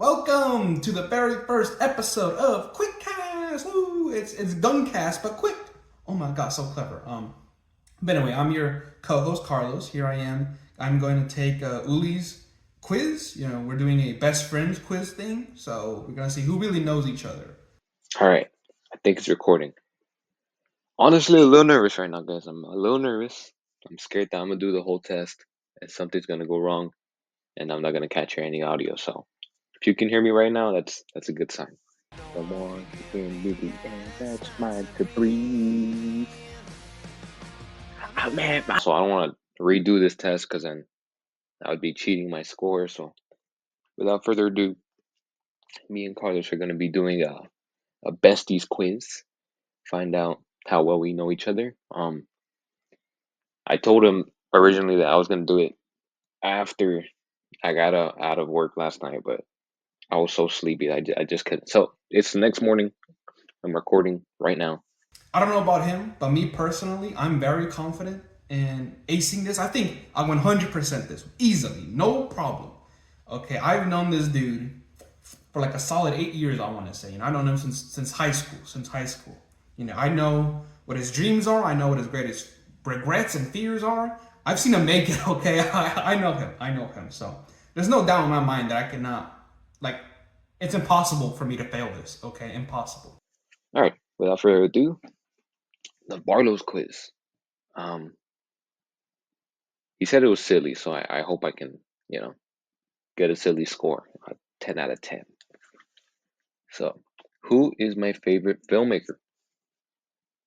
Welcome to the very first episode of Quickcast. Woo! It's Gunk Cast, but quick. Oh my god, so clever. But anyway, I'm your co-host Carlos. Here I am. I'm going to take Uli's quiz. We're doing a best friends quiz thing, so we're gonna see who really knows each other. All right, I think it's recording. Honestly, a little nervous right now, guys. I'm a little nervous. I'm scared that I'm gonna do the whole test and something's gonna go wrong and I'm not gonna capture any audio. So if you can hear me right now, that's a good sign. The more you can do the air that's mine to breathe. Oh, man. So I don't want to redo this test because then I would be cheating my score. So without further ado, me and Carlos are gonna be doing a besties quiz. Find out how well we know each other. I told him originally that I was gonna do it after I got out of work last night, but I was so sleepy I just couldn't. So it's the next morning. I'm recording right now. I don't know about him, but me personally, I'm very confident in acing this. I think I 100% this easily, no problem. Okay, I've known this dude for like a solid 8 years. I want to say, I've known him since high school. Since high school, I know what his dreams are. I know what his greatest regrets and fears are. I've seen him make it. Okay, I know him. I know him. So there's no doubt in my mind that I cannot like. It's impossible for me to fail this. Okay, impossible. All right. Without further ado, the Barlow's quiz. Um, he said it was silly, so I hope I can get a silly score, a 10 out of 10. So, who is my favorite filmmaker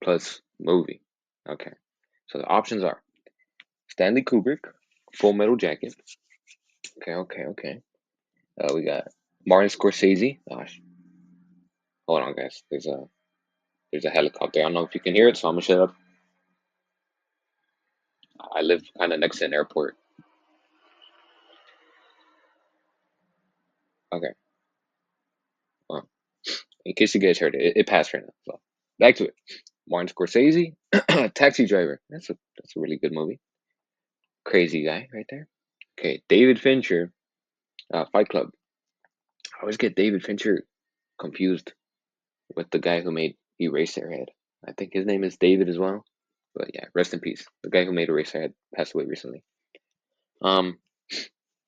plus movie? Okay. So the options are Stanley Kubrick, Full Metal Jacket. Okay. We got Martin Scorsese. Gosh, hold on, guys. There's a helicopter. I don't know if you can hear it, so I'm gonna shut up. I live kind of next to an airport. Okay. Well, in case you guys heard it, it passed right now. So back to it. Martin Scorsese, Taxi Driver. That's a really good movie. Crazy guy right there. Okay, David Fincher, Fight Club. I always get David Fincher confused with the guy who made Eraserhead. I think his name is David as well. But yeah, rest in peace. The guy who made Eraserhead passed away recently. Um,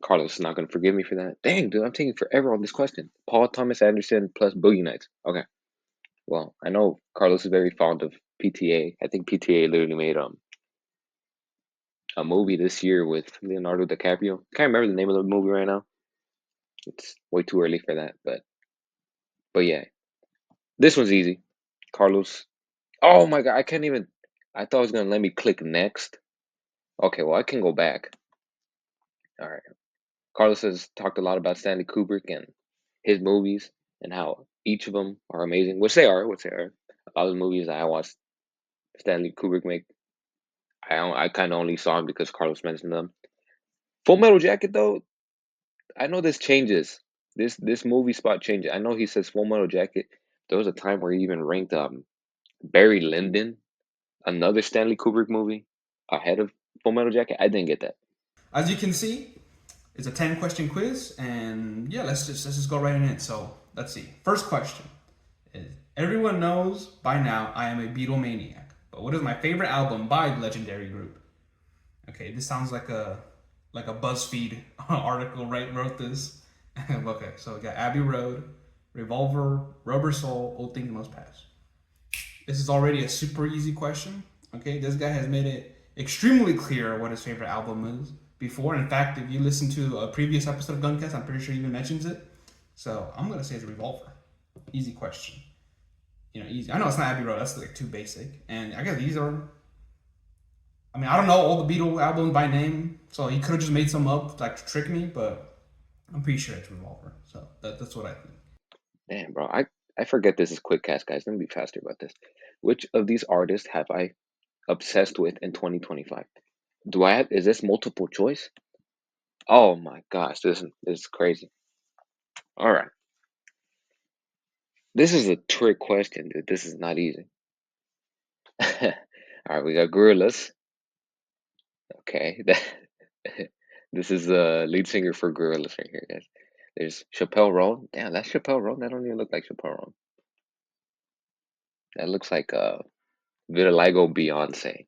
Carlos is not gonna forgive me for that. Dang, dude, I'm taking forever on this question. Paul Thomas Anderson plus Boogie Nights. Okay. Well, I know Carlos is very fond of PTA. I think PTA literally made a movie this year with Leonardo DiCaprio. Can't remember the name of the movie right now. It's way too early for that, but yeah, this one's easy. Carlos. Oh my god, I can't even. I thought it was gonna let me click next. Okay, well I can go back. All right. Carlos has talked a lot about Stanley Kubrick and his movies and how each of them are amazing, which they are. A lot of the movies that I watched Stanley Kubrick make, I kind of only saw them because Carlos mentioned them. Full Metal Jacket, though, I know this changes. This movie spot changes. I know he says Full Metal Jacket. There was a time where he even ranked Barry Lyndon, another Stanley Kubrick movie, ahead of Full Metal Jacket. I didn't get that. As you can see, it's a 10 question quiz, and yeah, let's just go right in it. So let's see. First question is: everyone knows by now I am a Beatle maniac, but what is my favorite album by the legendary group? Okay, this sounds like a BuzzFeed article, right? Wrote this. Okay, so we got Abbey Road, Revolver, Rubber Soul, Old Things Must Pass. This is already a super easy question. Okay, this guy has made it extremely clear what his favorite album is before. In fact, if you listen to a previous episode of Gunk Cast, I'm pretty sure he even mentions it. So I'm gonna say it's Revolver. Easy question. Easy. I know it's not Abbey Road. That's like too basic. And I guess these are. I mean, I don't know all the Beatles albums by name, so he could have just made some up like to trick me. But I'm pretty sure it's Revolver. So that's what I think. Damn, bro. I forget this is Quickcast, guys. Let me be faster about this. Which of these artists have I obsessed with in 2025? Do I have, is this multiple choice? Oh my gosh, this is crazy. All right. This is a trick question, dude. This is not easy. All right, we got Gorillas. Okay. This is the lead singer for Gorillas right here, guys. There's Chappelle Roan. Damn, that's Chappelle Roan. That don't even look like Chappelle Roan. That looks like Vitiligo Beyonce.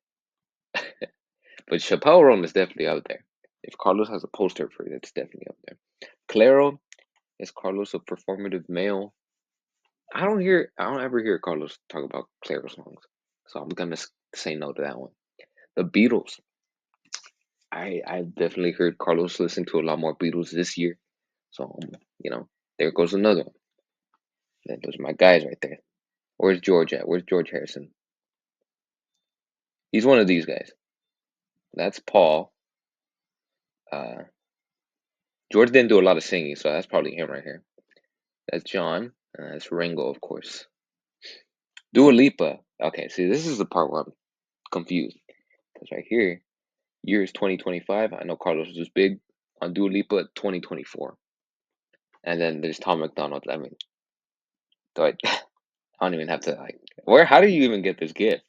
But Chappelle Roan is definitely out there. If Carlos has a poster for it, it's definitely up there. Claro, is Carlos a performative male? I don't ever hear Carlos talk about Claro songs, so I'm gonna say no to that one. The Beatles. I've definitely heard Carlos listen to a lot more Beatles this year, so there goes another one. Those are my guys right there. Where's George at? Where's George Harrison? He's one of these guys. That's Paul. George didn't do a lot of singing, so that's probably him right here. That's John. That's Ringo, of course. Dua Lipa. Okay, see, this is the part where I'm confused. Because right here, year is 2025. I know Carlos was big on Dua Lipa 2024. And then there's Tom McDonald. I mean, so I don't even have to, how do you even get this gift?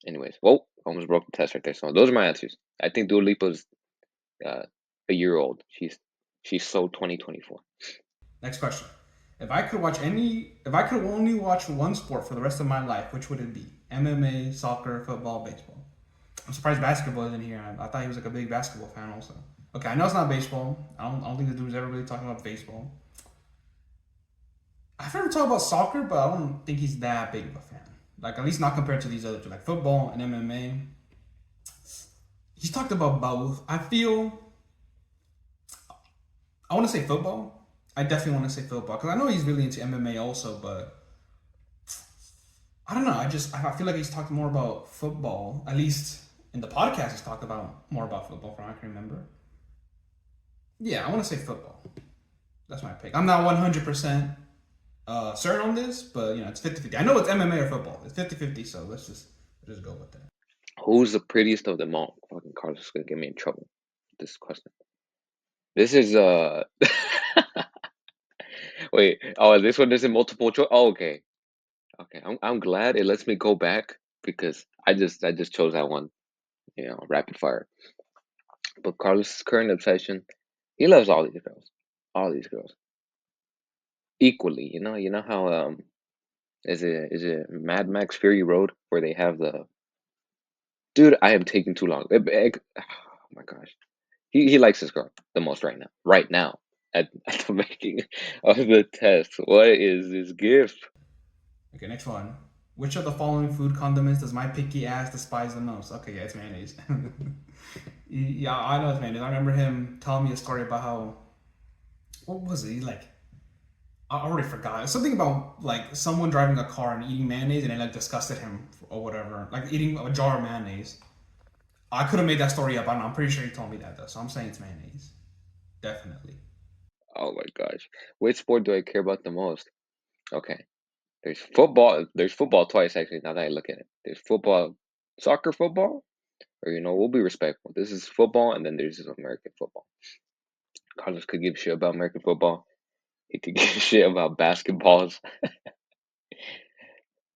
Anyways, whoa, almost broke the test right there. So those are my answers. I think Dua Lipa's a year old. She's so 2024. Next question. If I could only watch one sport for the rest of my life, which would it be? MMA, soccer, football, baseball. I'm surprised basketball isn't here. I thought he was like a big basketball fan also. Okay, I know it's not baseball. I don't think the dude's ever really talking about baseball. I've heard him talk about soccer, but I don't think he's that big of a fan. Like at least not compared to these other two, like football and MMA. He's talked about both. I want to say football. I definitely want to say football because I know he's really into MMA also, but I don't know. I feel like he's talked more about football. At least in the podcast, he's talked about more about football from what I can remember. Yeah, I want to say football. That's my pick. I'm not 100% certain on this, but it's 50-50. I know it's MMA or football. It's 50-50, so let's just go with that. Who's the prettiest of them all? Fucking Carlos is gonna get me in trouble with this question. This is wait, oh, this one isn't multiple choice. Oh, okay. Okay. I'm glad it lets me go back because I just chose that one, rapid fire. But Carlos' current obsession, he loves all these girls. All these girls. Equally, you know how is it Mad Max Fury Road where they have the dude, I am taking too long. Oh my gosh. He likes this girl the most right now. Right now. At the making of the test. What is this gift? Okay, next one. Which of the following food condiments does my picky ass despise the most? Okay, yeah, it's mayonnaise. Yeah, I know it's mayonnaise. I remember him telling me a story about how what was it? Like I already forgot. Something about like someone driving a car and eating mayonnaise and it like disgusted him or whatever. Like eating a jar of mayonnaise. I could have made that story up. I'm pretty sure he told me that though. So I'm saying it's mayonnaise. Definitely. Oh my gosh. Which sport do I care about the most? Okay. There's football. There's football twice actually, now that I look at it. There's football, soccer football, or we'll be respectful. This is football and then there's American football. Carlos could give a shit about American football. He could give a shit about basketballs.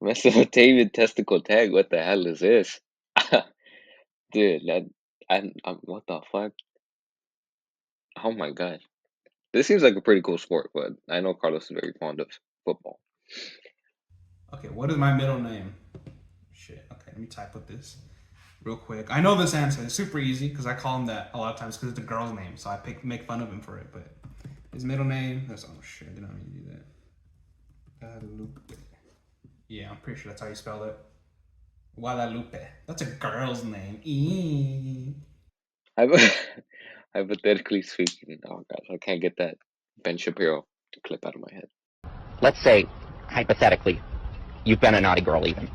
Mesopotamian testicle tag, what the hell is this? Dude, I'm what the fuck? Oh my gosh. This seems like a pretty cool sport, but I know Carlos is very fond of football. Okay, what is my middle name? Shit. Okay, let me type with this real quick. I know this answer. It's super easy because I call him that a lot of times because it's a girl's name, so make fun of him for it. But his middle name. That's oh shit. I did not mean to do that. Guadalupe. Yeah, I'm pretty sure that's how you spell it. Guadalupe. That's a girl's name. Hypothetically speaking, oh gosh, I can't get that Ben Shapiro clip out of my head. Let's say, hypothetically, you've been a naughty girl even.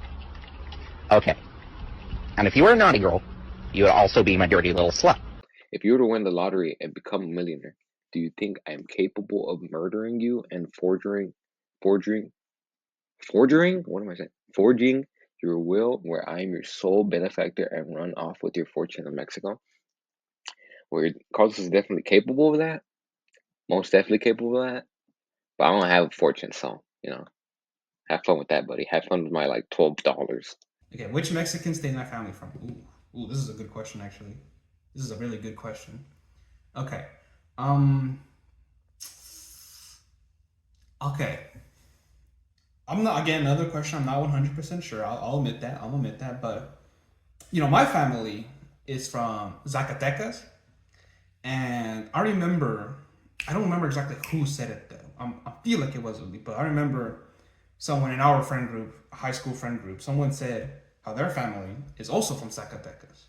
Okay. And if you were a naughty girl, you would also be my dirty little slut. If you were to win the lottery and become a millionaire, do you think I am capable of murdering you and forging? What am I saying? Forging your will where I am your sole benefactor and run off with your fortune in Mexico? Where Carlos is definitely capable of that. Most definitely capable of that. But I don't have a fortune, so, have fun with that, buddy. Have fun with my, $12. Okay, which Mexican state is my family from? Ooh, this is a good question actually. This is a really good question. Okay. Um Okay. I'm not, again, another question. I'm not 100% sure. I'll admit that. I'll admit that. But, my family is from Zacatecas. And I don't remember exactly who said it though. I feel like it was Uli, but I remember someone in our friend group, high school friend group, someone said how their family is also from Zacatecas.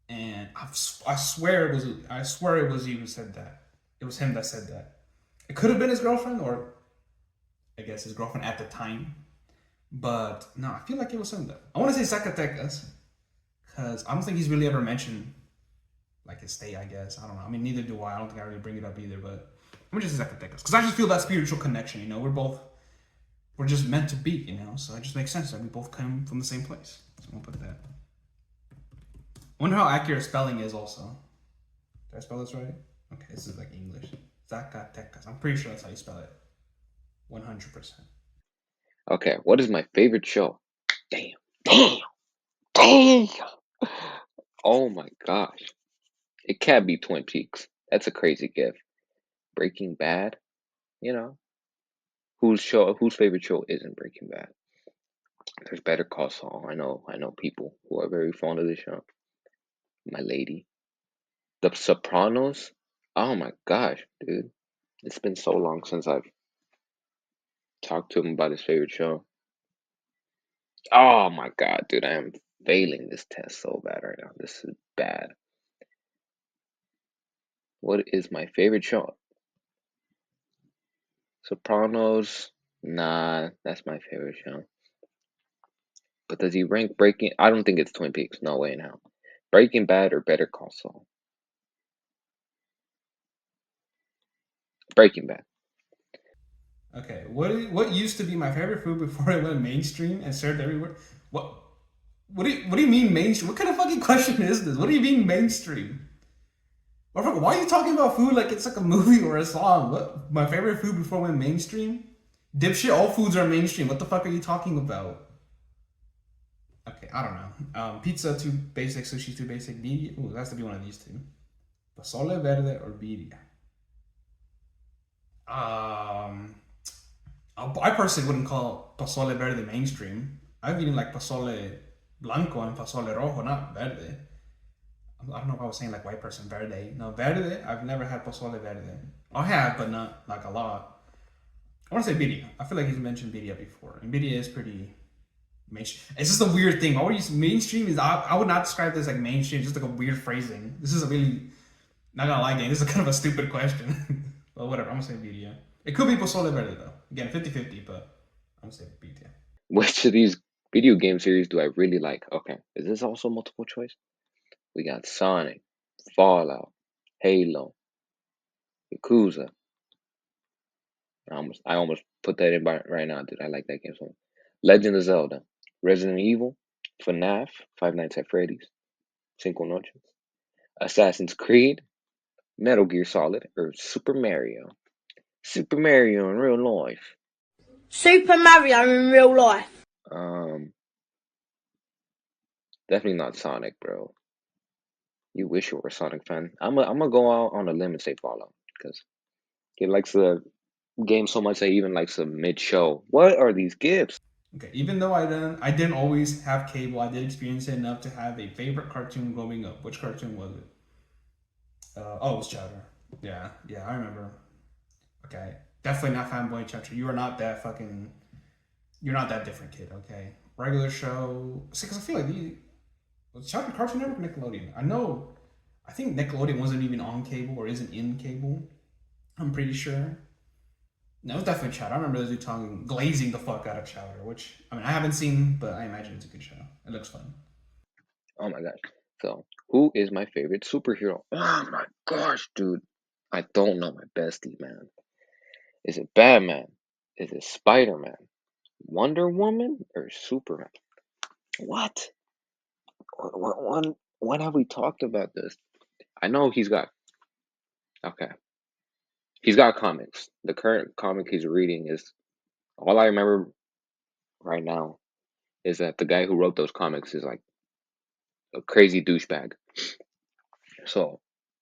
And I swear it was you who said that. It was him that said that. It could have been his girlfriend, or I guess his girlfriend at the time. But no, I feel like it was him though. I want to say Zacatecas because I don't think he's really ever mentioned like his state, I guess. I don't know. I mean, neither do I. I don't think I really bring it up either, but I'm just Zacatecas because I just feel that spiritual connection. We're just meant to be. So it just makes sense that we both come from the same place. So I'm gonna put that. I wonder how accurate spelling is also. Did I spell this right? Okay, this is like English. Zacatecas. I'm pretty sure that's how you spell it. 100%. Okay, what is my favorite show? Damn, damn, damn. Oh my gosh. It can't be Twin Peaks. That's a crazy gift. Breaking Bad, you know. Whose favorite show isn't Breaking Bad? There's Better Call Saul. I know people who are very fond of this show. My lady. The Sopranos. Oh my gosh, dude. It's been so long since I've talked to him about his favorite show. Oh my god, dude, I am failing this test so bad right now. This is bad. What is my favorite show? Sopranos. Nah, that's my favorite show. But does he rank Breaking? I don't think it's Twin Peaks. No way in hell. Breaking Bad or Better Call Saul? Breaking Bad. Okay, what used to be my favorite food before it went mainstream and served everywhere? What what do you mean mainstream? What kind of fucking question is this? What do you mean mainstream? Why are you talking about food like it's like a movie or a song? What my favorite food before it went mainstream? Dipshit, all foods are mainstream. What the fuck are you talking about? Okay, I don't know. Pizza too basic, sushi too basic. Birria, ooh, it has to be one of these two. Pozole verde or birria. Um, I personally wouldn't call pozole verde mainstream. I've eaten like pozole blanco and pozole rojo, not verde. I don't know if I was saying like white person verde. No, verde. I've never had pozole verde. I have, but not like a lot. I want to say birria. I feel like he's mentioned birria before, and birria is pretty mainstream. It's just a weird thing. Why would you mainstream? I would not describe this like mainstream. It's just like a weird phrasing. This is a really not gonna lie, gang. This is kind of a stupid question. But whatever. I'm gonna say birria. It could be pozole verde though. Again, 50-50, but I'm gonna say birria. Which of these video game series do I really like? Okay, is this also multiple choice? We got Sonic, Fallout, Halo, Yakuza. I almost put that in right now, dude. I like that game so much. Legend of Zelda, Resident Evil, FNAF, Five Nights at Freddy's, Cinco Noches, Assassin's Creed, Metal Gear Solid, or Super Mario. Super Mario in real life. Super Mario in real life. Um, Definitely not Sonic, bro. You wish you were a Sonic fan. I'm gonna go out on a limb and say Fallout because he likes the game so much that he even likes a mid-show. What are these gifts? Okay, even though I didn't always have cable, I did experience it enough to have a favorite cartoon growing up. Which cartoon was it? It was Chowder. Yeah, I remember. Okay, definitely not Fanboy Chowder. You are not that fucking. You're not that different, kid. Okay, regular show. See, because I feel like was Chowder Cartoon Network or Nickelodeon? I know. I think Nickelodeon wasn't even on cable or isn't in cable. I'm pretty sure. No, it was definitely Chowder. I remember those tongue glazing the fuck out of Chowder, which I mean I haven't seen, but I imagine it's a good show. It looks fun. Oh my gosh. So, who is my favorite superhero? Oh my gosh, dude. I don't know my bestie, man. Is it Batman? Is it Spider-Man? Wonder Woman or Superman? What? When have we talked about this? I know okay. He's got comics. The current comic he's reading is all I remember right now is that the guy who wrote those comics is like a crazy douchebag. So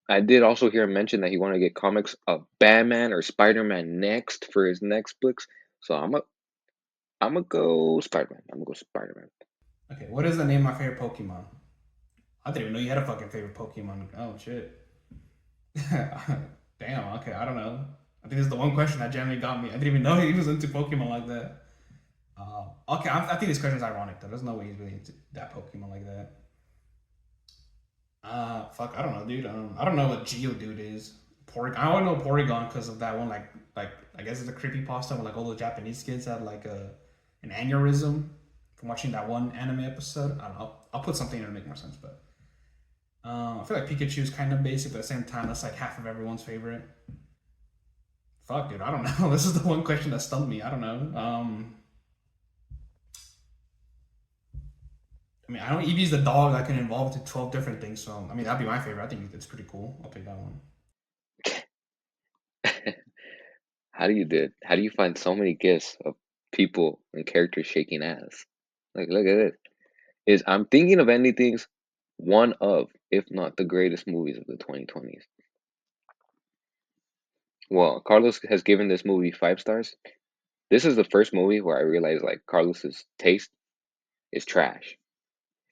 I did also hear him mention that he wanted to get comics of Batman or Spider-Man next for his next books. So I'm gonna go Spider-Man. I'm gonna go Spider-Man. Okay, what is the name of my favorite Pokemon? I didn't even know you had a fucking favorite Pokemon. Oh shit. Damn. Okay, I don't know. I think this is the one question that generally got me. I didn't even know he was into Pokemon like that. Okay, I think this question is ironic though. There's no way he's really into that Pokemon like that. Fuck, I don't know, dude. I don't know what Geodude is. I only know Porygon because of that one. Like I guess it's a creepy pasta where like all the Japanese kids had like an aneurysm from watching that one anime episode. I don't know. I'll put something in to make more sense, but I feel like Pikachu is kind of basic, but at the same time, that's like half of everyone's favorite. Fuck, dude. I don't know. This is the one question that stumped me. I don't know. I mean, I know Eevee's the dog that can evolve into 12 different things, so I mean, that'd be my favorite. I think it's pretty cool. I'll take that one. How do you find so many gifs of people and characters shaking ass? Like, look at this. I'm thinking of ending things one of, if not the greatest movies of the 2020s. Well, Carlos has given this movie 5 stars. This is the first movie where I realized like Carlos's taste is trash.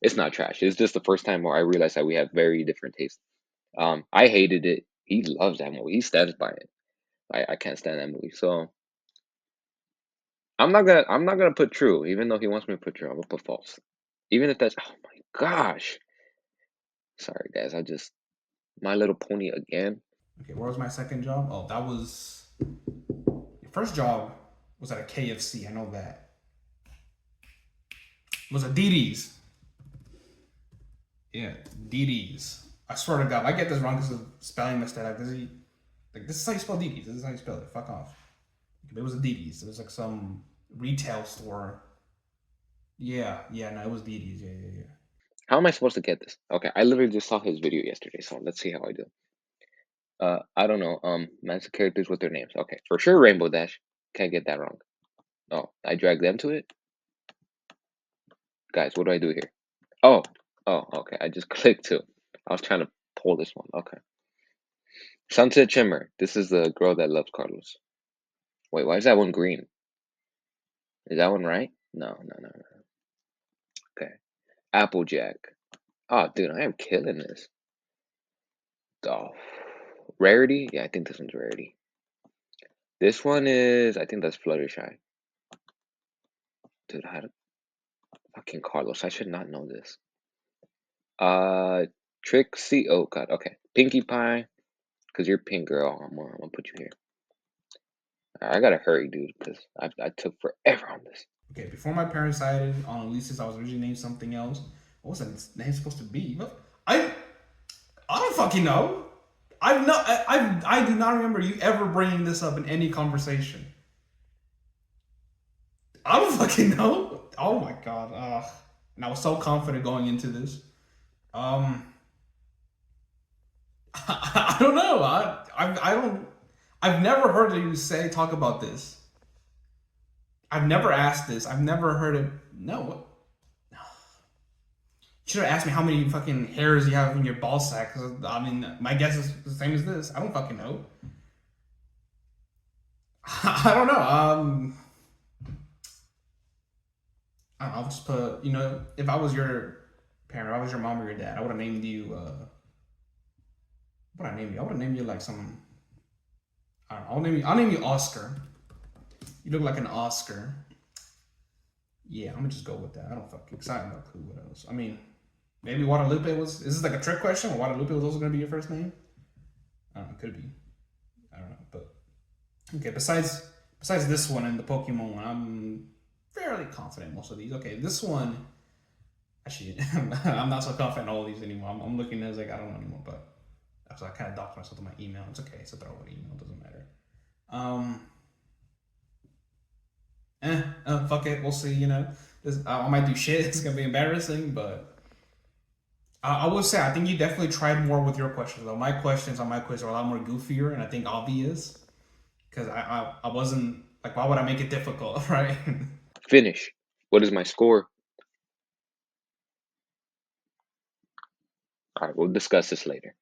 It's not trash. It's just the first time where I realized that we have very different tastes. I hated it. He loves that movie. He stands by it. I can't stand that movie. So I'm not gonna put true, even though he wants me to put true. I'm gonna put false. Even if that's oh my gosh. Sorry guys, I just My Little Pony again. Okay, where was my second job? Oh, that was your first job was at a KFC. I know that. It was a DD's. Yeah, DD's. I swear to God, I get this wrong because of spelling mistake. Like this is how you spell DD's. This is how you spell it. Fuck off. It was a DD's. It was like some retail store. Yeah, no, it was DD's. Yeah. How am I supposed to get this? Okay, I literally just saw his video yesterday, so let's see how I do. I don't know. Match the characters with their names. Okay, for sure, Rainbow Dash. Can't get that wrong. Oh, I drag them to it. Guys, what do I do here? Oh, okay. I just clicked to. I was trying to pull this one. Okay. Sunset Shimmer. This is the girl that loves Carlos. Wait, why is that one green? Is that one right? No. Okay. Applejack. Oh, dude, I am killing this. Oh, Rarity? Yeah, I think this one's Rarity. This one is, I think that's Fluttershy. Dude, fucking Carlos, I should not know this. Trixie, oh god, okay. Pinkie Pie, because you're pink girl, I'm gonna put you here. I gotta hurry, dude, because I took forever on this. Okay, before my parents decided on Ulysses, I was originally named something else. What was that name supposed to be? I don't fucking know. I do not remember you ever bringing this up in any conversation. I don't fucking know. Oh my god. And I was so confident going into this. I don't know. I don't. I've never heard you talk about this. I've never asked this. I've never heard it. No. What? You should have asked me how many fucking hairs you have in your ball sack. I mean, my guess is the same as this. I don't fucking know. I don't know. I don't know. I'll just put. If I was your parent, if I was your mom or your dad, I would have named you. What would I name you? I would have named you like some. I don't know. I'll name you Oscar. You look like an Oscar. Yeah, I'm gonna just go with that. I don't fucking. Cause I have no clue what else. I mean, maybe Guadalupe was. Is this like a trick question? Or Guadalupe was also gonna be your first name? I don't know. Could be. I don't know. But okay. Besides this one and the Pokemon one, I'm fairly confident in most of these. Okay, this one. Actually, I'm not so confident in all of these anymore. I'm looking at it like I don't know anymore. But I kind of docked myself to my email. It's okay. It's a throwaway email. It doesn't matter. Fuck it. We'll see. I might do shit. It's gonna be embarrassing, but I will say I think you definitely tried more with your questions. Though my questions on my quiz are a lot more goofier, and I think obvious because I wasn't like, why would I make it difficult, right? Finish. What is my score? All right, we'll discuss this later.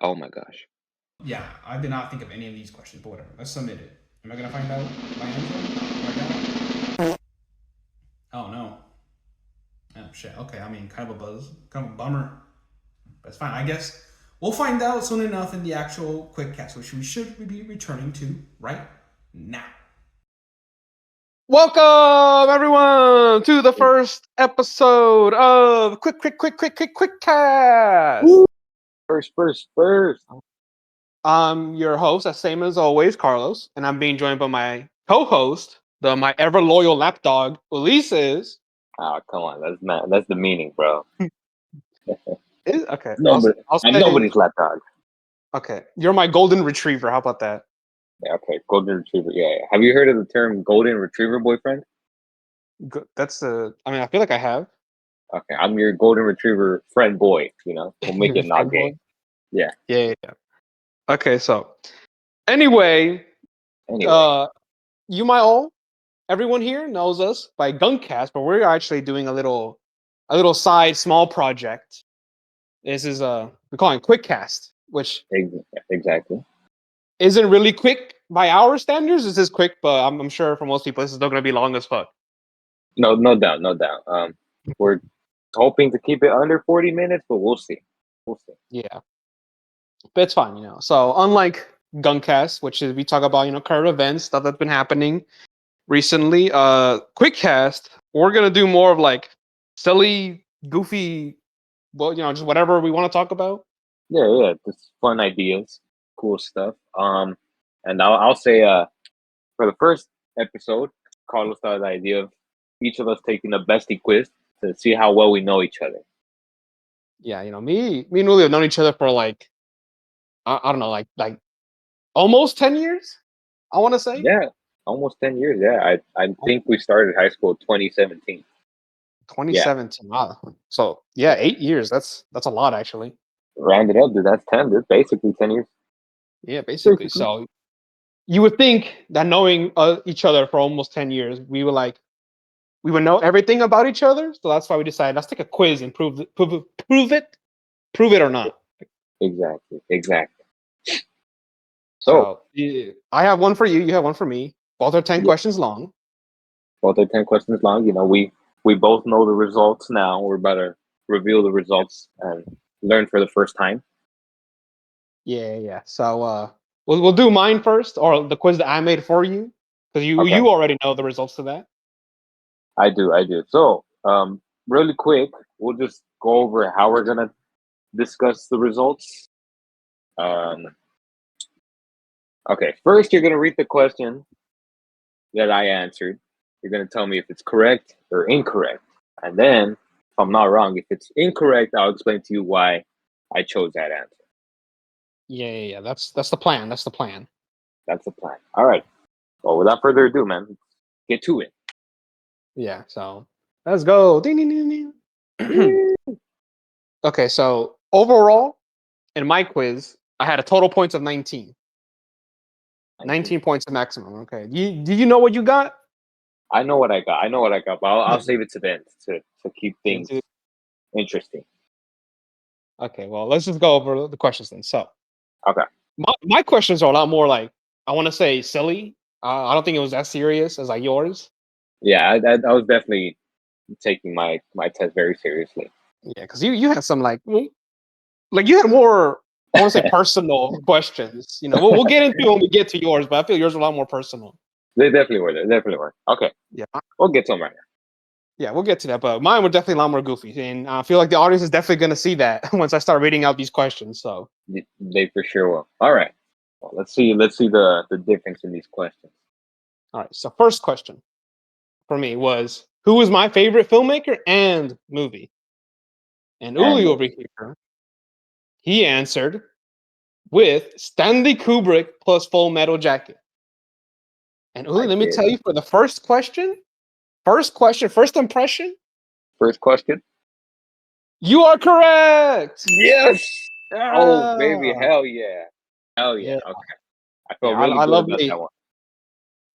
Oh my gosh. Yeah, I did not think of any of these questions, but whatever. Let's submit it. Am I gonna find out my answer? Oh my god. Oh no. Oh shit. Okay, I mean, kind of a buzz, kind of a bummer. But it's fine. I guess we'll find out soon enough in the actual Quickcast, which we should be returning to right now. Welcome everyone to the first episode of Quickcast. Woo! First. I'm your host, as same as always, Carlos, and I'm being joined by my co-host, my ever loyal lapdog, Ulysses. Oh, come on. That's the meaning, bro. Okay, Nobody, I'll I'm say. nobody's lapdog. Okay, you're my golden retriever. How about that? Yeah, okay. Golden retriever. Yeah. Have you heard of the term golden retriever boyfriend? That's I mean, I feel like I have. Okay. I'm your golden retriever friend boy. We'll make it not Friend gay. boy. Yeah. Yeah. Okay, so anyway, Anyway. you everyone here knows us by Gunk Cast, but we're actually doing a little side small project. This is we're calling Quickcast, which Exactly. isn't really quick by our standards. This is quick, but I'm sure for most people this is still gonna be long as fuck. No doubt. We're hoping to keep it under 40 minutes, but we'll see. Yeah, but it's fine, So unlike Guncast, which is we talk about current events, stuff that's been happening recently, Quickcast, we're gonna do more of like silly, goofy, well, just whatever we want to talk about. Yeah. Just fun ideas, cool stuff. And I'll say, for the first episode, Carlos thought of the idea of each of us taking a bestie quiz to see how well we know each other. Yeah, me and Uli have known each other for like I don't know, like almost 10 years. I want to say. Yeah, almost 10 years. Yeah, I think we started high school 2017. 2017. Wow. So yeah, 8 years. That's a lot actually. Round it up, dude. That's 10. That's basically 10 years. Yeah, basically. So you would think that knowing each other for almost 10 years, we would know everything about each other. So that's why we decided let's take a quiz and prove it or not. Exactly. So, So yeah, I have one for you. You have one for me. Both are 10 yeah, questions long. both are 10 questions long. We both know the results now. We're about to reveal the results and learn for the first time. Yeah. So we'll do mine first, or the quiz that I made for you, because Okay, you already know the results to that. I do. So, really quick, we'll just go over how we're gonna discuss the results. Um, okay, first you're gonna read the question that I answered. You're gonna tell me if it's correct or incorrect, and then if I'm not wrong, if it's incorrect, I'll explain to you why I chose that answer. Yeah. That's the plan. That's the plan. That's the plan. All right. Well, without further ado, man, get to it. Yeah. So let's go. Ding, ding, ding, ding. Okay. So overall, in my quiz, I had a total points of 19. 19 points the maximum. Okay. Do you know what you got? I know what I got. But I'll save it to the end to keep things interesting. Okay. Well, let's just go over the questions then. So, Okay. my questions are a lot more like I want to say silly. I don't think it was as serious as like yours. Yeah, I was definitely taking my test very seriously. Yeah, because you had some like you had more. I want to say personal questions. We'll get into it when we get to yours, but I feel yours are a lot more personal. They definitely were. Okay. Yeah. We'll get to them right now. Yeah, we'll get to that, but mine were definitely a lot more goofy, and I feel like the audience is definitely going to see that once I start reading out these questions. So They for sure will. All right. Well, let's see the difference in these questions. all right. So first question for me was who was my favorite filmmaker and movie? And Uli over here, he answered with Stanley Kubrick plus Full Metal Jacket. And Uli, let me tell you for the first impression. First question. You are correct. Yes. Yeah. Oh baby, hell yeah. Yeah. Okay. I felt Yeah, really I good love about me. that one.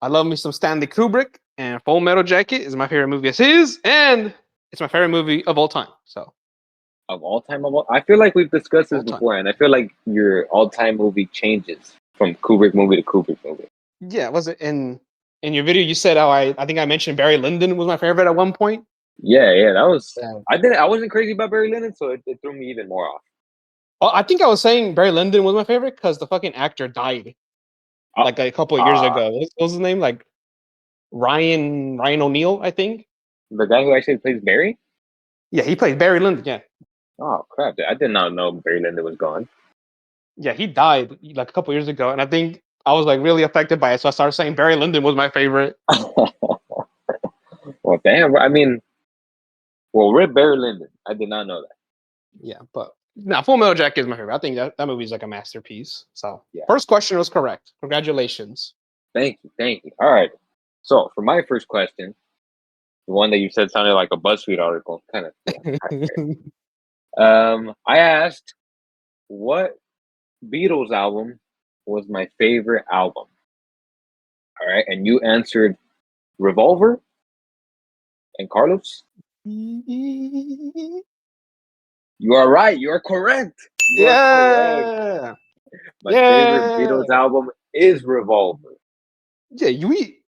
I love me some Stanley Kubrick, and Full Metal Jacket is my favorite movie as his, and it's my favorite movie of all time. So Of all time, I feel like we've discussed this All time. before, and I feel like your all-time movie changes from Kubrick movie to Kubrick movie. Yeah, was it in your video? You said how I think I mentioned Barry Lyndon was my favorite at one point. Yeah, that was. Yeah. I wasn't crazy about Barry Lyndon, so it threw me even more off. Well, I think I was saying Barry Lyndon was my favorite because the fucking actor died like a couple of years ago. What was his name? Like Ryan O'Neal, I think. The guy who actually plays Barry. Yeah, he played Barry Lyndon. Yeah, Oh crap! I did not know Barry Lyndon was gone. yeah, he died like a couple years ago, and I think I was like really affected by it. So I started saying Barry Lyndon was my favorite. Well, damn. I mean, well, rip Barry Lyndon. I did not know that. Yeah, but now Full Metal Jacket is my favorite. I think that movie is like a masterpiece. So Yeah. first question was correct. Congratulations. Thank you. All right. So for my first question, the one that you said sounded like a BuzzFeed article, kind of. I asked, what Beatles album was my favorite album? All right, and you answered Revolver. And Carlos, you are right. You are correct. You are correct. Yeah. My favorite Beatles album is Revolver. Yeah,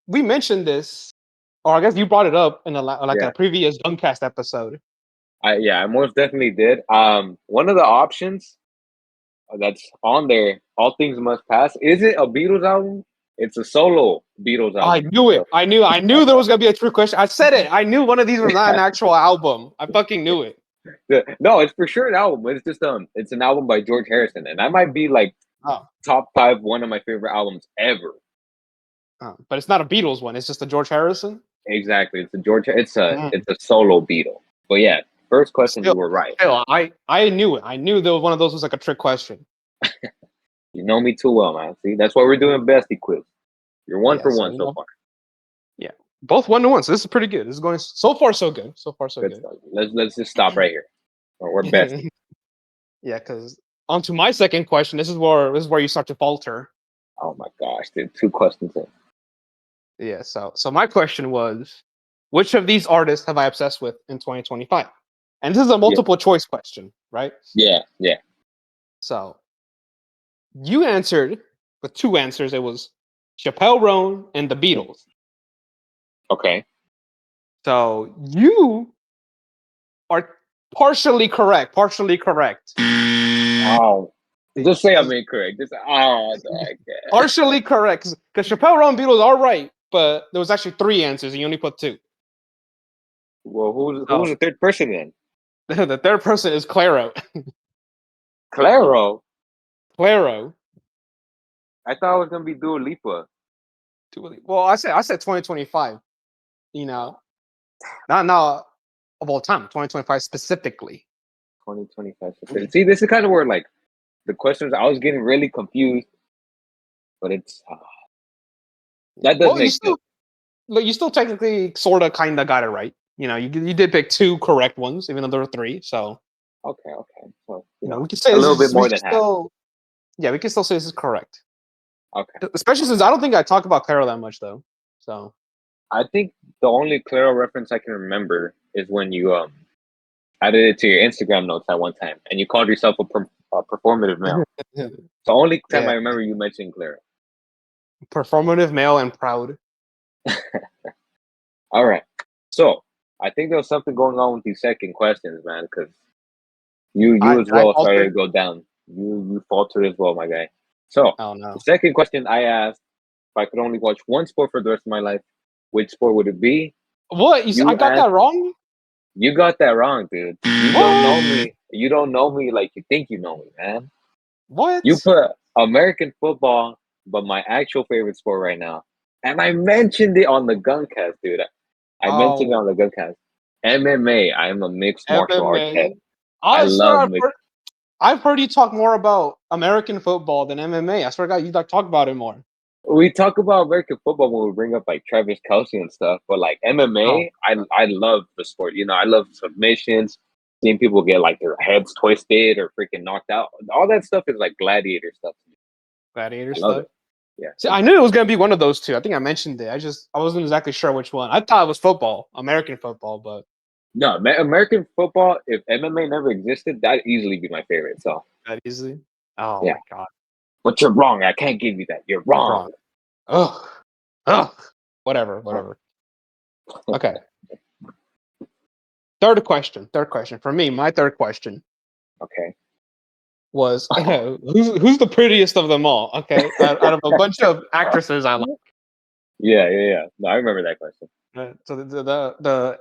we mentioned this, or I guess you brought it up in a previous Gunk Cast episode. I most definitely did. One of the options that's on there, All Things Must Pass, is it a Beatles album? It's a solo Beatles album. I knew it. I knew there was gonna be a true question. I said it. I knew one of these was not an actual album. I fucking knew it. No, it's for sure an album. It's just it's an album by George Harrison, and that might be like top 5 one of my favorite albums ever. But it's not a Beatles one. It's just a George Harrison. Exactly, it's a solo Beatle. But yeah, first question, you were right. Still, I knew it. I knew that one of those was like a trick question. You know me too well, man. See, that's why we're doing bestie quiz. You're one for one so far. Yeah, both 1-1. So this is pretty good. This is going so far so good. So far so good. Let's just stop right here. We're besties. Yeah, because on to my second question. This is where you start to falter. Oh my gosh, dude, 2 questions in. Yeah, so my question was, which of these artists have I obsessed with in 2025? And this is a multiple choice question, right? Yeah. So you answered with 2 answers. It was Chappelle Roan and the Beatles. Okay. So you are partially correct. Oh, just say I'm incorrect. Partially correct, because Chappelle Roan and Beatles are right, but there was actually 3 answers, and you only put 2. Well, who's the third person then? The third person is Claro. Claro. I thought it was gonna be Dua Lipa. Well, I said 2025. You know, not of all time. 2025 specifically. 2025 specifically. See, this is kind of where like the questions I was getting really confused, but it's that does make sense. Look, you still technically sort of kind of got it right. You know, you did pick 2 correct ones, even though there were 3. So okay. So you know, we could say a little bit more than half. Yeah, we can still say this is correct. Okay. Especially since I don't think I talk about Claro that much, though. So I think the only Claro reference I can remember is when you added it to your Instagram notes at one time, and you called yourself a performative male. The only time I remember you mentioning Claro. Performative male and proud. All right. So I think there was something going on with these second questions, man, because you as well started to go down. You faltered as well, my guy. So the second question I asked, if I could only watch one sport for the rest of my life, which sport would it be? What? I got that wrong? You got that wrong, dude. You don't know me. You don't know me like you think you know me, man. What? You put American football, but my actual favorite sport right now. And I mentioned it on the Gunk Cast, dude. I mentioned it on the Gunk Cast. MMA. I am a mixed martial arts head. I love mixed. I've heard you talk more about American football than MMA. I swear to God, you talk about it more. We talk about American football when we bring up like Travis Kelce and stuff, but like MMA, I love the sport. You know, I love submissions, seeing people get like their heads twisted or freaking knocked out. All that stuff is like gladiator stuff. Gladiator stuff. Yeah. See, I knew it was gonna be one of those 2. I think I mentioned it. I wasn't exactly sure which one. I thought it was football, American football, but No, American football. If MMA never existed, that'd easily be my favorite. So That easy. Oh yeah, my god. but you're wrong. I can't give you that. You're wrong. Wrong. Ugh. Ugh. Whatever. Okay. Third question. For me, my third question Okay. was who's the prettiest of them all? Okay, out of a bunch of actresses I like. Yeah. No, I remember that question. So the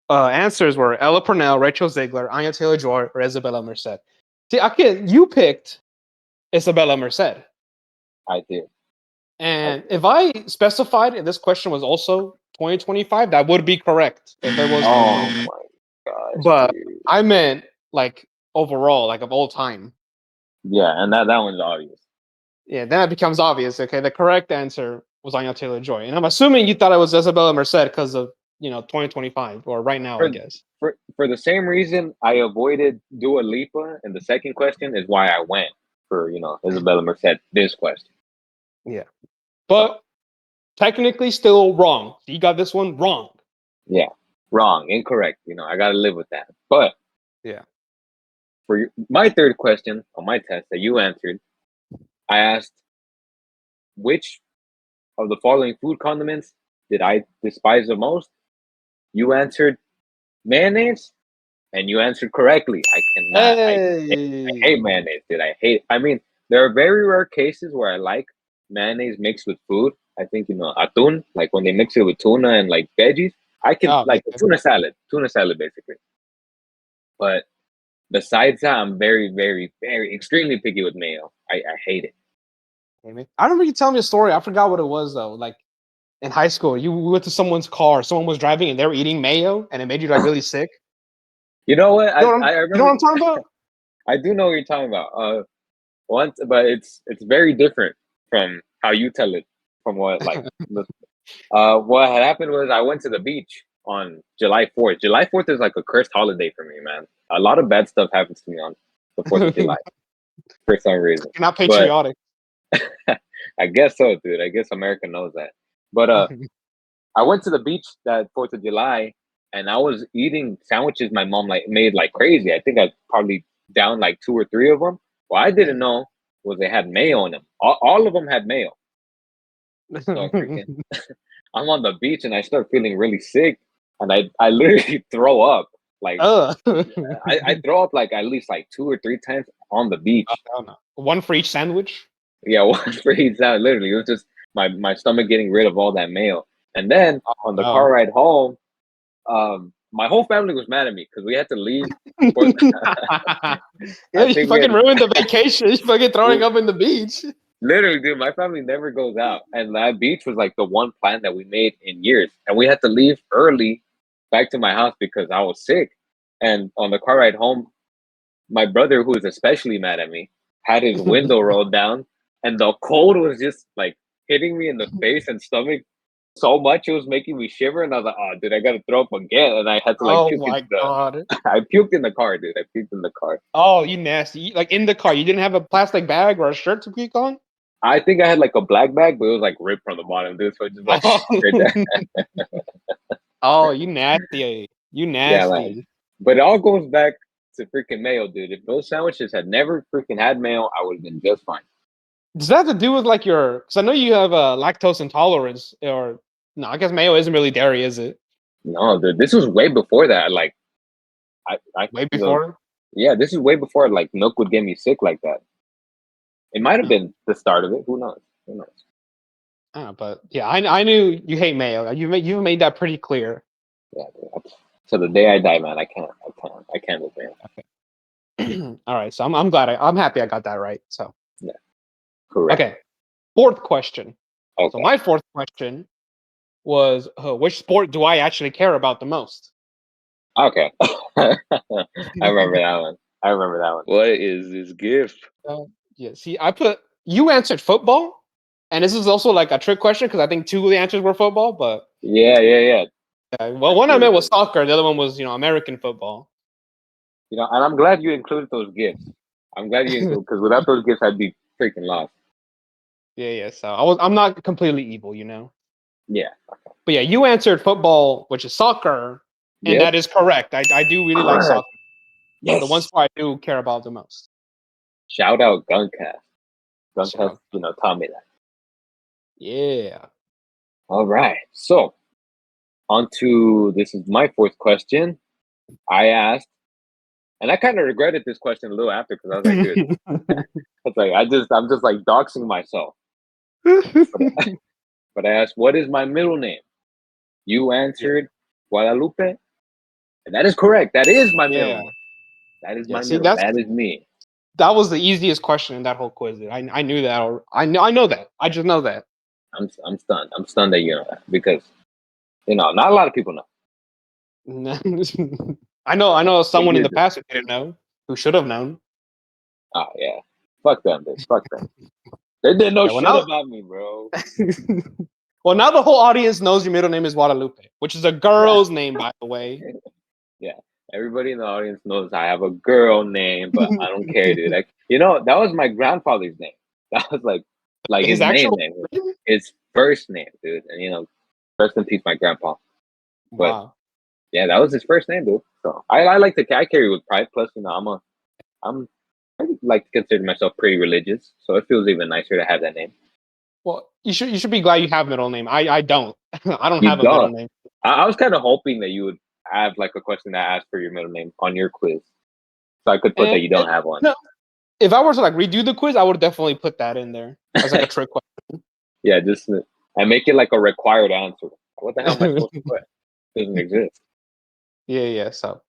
answers were Ella Purnell, Rachel Ziegler, Anya Taylor-Joy, or Isabella Merced. See, you picked Isabella Merced, I did. and if I specified if this question was also 2025, that would be correct. If it was, Oh my gosh, but dude. I meant like overall, like of all time. Yeah, and that one's obvious. Yeah, then it becomes obvious. Okay, the correct answer was Anya Taylor-Joy, and I'm assuming you thought it was Isabella Merced because of 2025 or right now, I guess. For the same reason I avoided Dua Lipa in the second question is why I went for Isabella Merced this question. Yeah, but technically still wrong. You got this one wrong. Yeah, wrong, incorrect. I gotta live with that. But yeah, for my third question on my test that you answered, I asked which of the following food condiments did I despise the most? You answered mayonnaise, and you answered correctly. I cannot. I hate mayonnaise, dude. I mean, there are very rare cases where I like mayonnaise mixed with food. I think atún, like when they mix it with tuna and like veggies. I can like yeah. tuna salad basically. But besides that, I'm very, very, very extremely picky with mayo. I hate it. I remember you telling me a story. I forgot what it was though. Like in high school, you went to someone's car, someone was driving, and they were eating mayo, and it made you like really sick. You know what? You know what I'm talking about? I do know what you're talking about. Once, but it's very different from how you tell it. From what what had happened was I went to the beach on July 4th. July 4th is like a cursed holiday for me, man. A lot of bad stuff happens to me on the 4th of July for some reason. You're not patriotic. But I guess so, dude. I guess America knows that. But I went to the beach that 4th of July and I was eating sandwiches my mom made like crazy. I think I probably downed like 2 or 3 of them. What I didn't know was they had mayo in them. All of them had mayo. So I'm on the beach and I start feeling really sick and I literally throw up. Like I throw up like at least like 2 or 3 times on the beach. No. One for each sandwich? Yeah, one for each sandwich. Literally, it was just my stomach getting rid of all that mayo. And then on the car ride home, my whole family was mad at me because we had to leave. Yeah, you fucking ruined the vacation. You fucking throwing up in the beach. Literally, dude, my family never goes out. And that beach was like the one plan that we made in years. And we had to leave early back to my house because I was sick. And on the car ride home, my brother, who is especially mad at me, had his window rolled down. And the cold was just like hitting me in the face and stomach so much it was making me shiver. And I was like, oh, dude, I got to throw up again. And I had to like puke God. I puked in the car, dude. I puked in the car. Oh, you nasty. Like in the car. You didn't have a plastic bag or a shirt to puke on? I think I had like a black bag, but it was like ripped from the bottom, dude. So it just like Oh, you nasty. You nasty. Yeah, like, but it all goes back to freaking mayo, dude. If those sandwiches had never freaking had mayo, I would have been just fine. Does that have to do with like because I know you have a lactose intolerance, or no? I guess mayo isn't really dairy, is it? No, dude, this was way before that. Like, I way before. Yeah, this is way before like milk would get me sick like that. It might have been the start of it. Who knows? But yeah, I knew you hate mayo. You've made that pretty clear. Yeah. So the day I die, man, I can't with mayo. Okay. All right. So I'm glad I'm happy I got that right. So yeah. Correct. Okay. Fourth question. Okay. So my fourth question was, which sport do I actually care about the most? Okay. I remember that one. What is this gift? Yeah. See, you answered football, and this is also like a trick question because I think 2 of the answers were football. But yeah. Well, one I meant was soccer. The other one was American football. And I'm glad you included those gifts. I'm glad you included because without those gifts, I'd be freaking lost. Yeah. So I'm not completely evil, Yeah. Okay. But yeah, you answered football, which is soccer. And that is correct. I do really like soccer. Yes. The one sport I do care about the most. Shout out Gunk Cast. Gunk Shout Cast, out. taught me that. Yeah. All right. So, on to this is my fourth question. I asked, and I kind of regretted this question a little after because I was like, dude, it's like I'm just like doxing myself. But I asked, what is my middle name? You answered Guadalupe, and that is correct. That is my middle Yeah. name. That is Yeah. my See, middle. That is me. that was the easiest question in that whole quiz. I knew that. I know that. I just know that. I'm stunned. I'm stunned that you know that because not a lot of people know. I know someone in the Figured. past who didn't know, who should have known. Oh yeah, fuck them, dude. Fuck them. They didn't know Yeah, well, shit now, about me, bro. well, now the whole audience knows your middle name is Guadalupe, which is a girl's name, by the way. Yeah, everybody in the audience knows I have a girl name, but I don't care, dude. Like, that was my grandfather's name. That was like his His name, actual name? his first name, dude. And rest in peace, my grandpa. But Wow. yeah, that was his first name, dude. So I like to I carry with pride. Plus, I like to consider myself pretty religious, so it feels even nicer to have that name. Well, you should be glad you have a middle name. I don't. I don't You have a middle don't. name. I was kind of hoping that you would have like a question that asked for your middle name on your quiz, so I could put that you don't have one. No, if I were to like redo the quiz, I would definitely put that in there as like a trick question. Yeah, just and make it like a required answer. What the hell am I supposed to put? It doesn't exist. Yeah. So,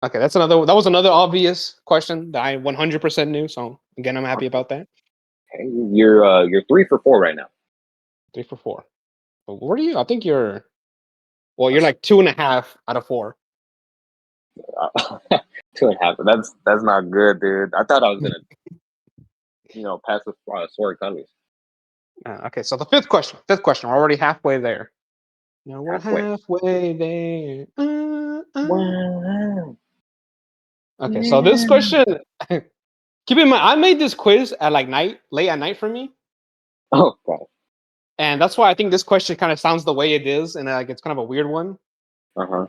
okay, that was another obvious question that I 100% knew. So again, I'm happy about that. Okay, you're 3 for 4 right now. 3 for 4. But what are you? I think you're like 2.5 out of 4. 2.5. That's not good, dude. I thought I was gonna pass with sword colors. Okay, so the fifth question. We're already halfway there. Now we're Halfway. halfway there. Wow. Okay, so this question. Keep in mind, I made this quiz at like late at night for me, Oh god. and that's why I think this question kind of sounds the way it is, and like it's kind of a weird one. Uh-huh.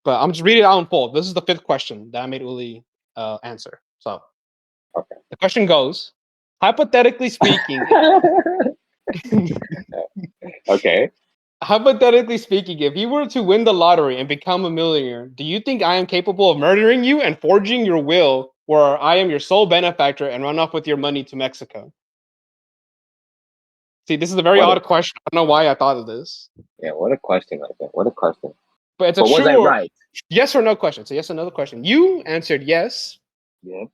But I'm just reading it out in full. This is the fifth question that I made Uli answer. So Okay. the question goes: hypothetically speaking. Okay. Hypothetically speaking, if you were to win the lottery and become a millionaire, do you think I am capable of murdering you and forging your will, where I am your sole benefactor and run off with your money to Mexico? See, this is a very odd question. I don't know why I thought of this. Yeah, what a question like that. What a question. But it's a was I right? yes or no question. So yes or no question. You answered yes. Yeah.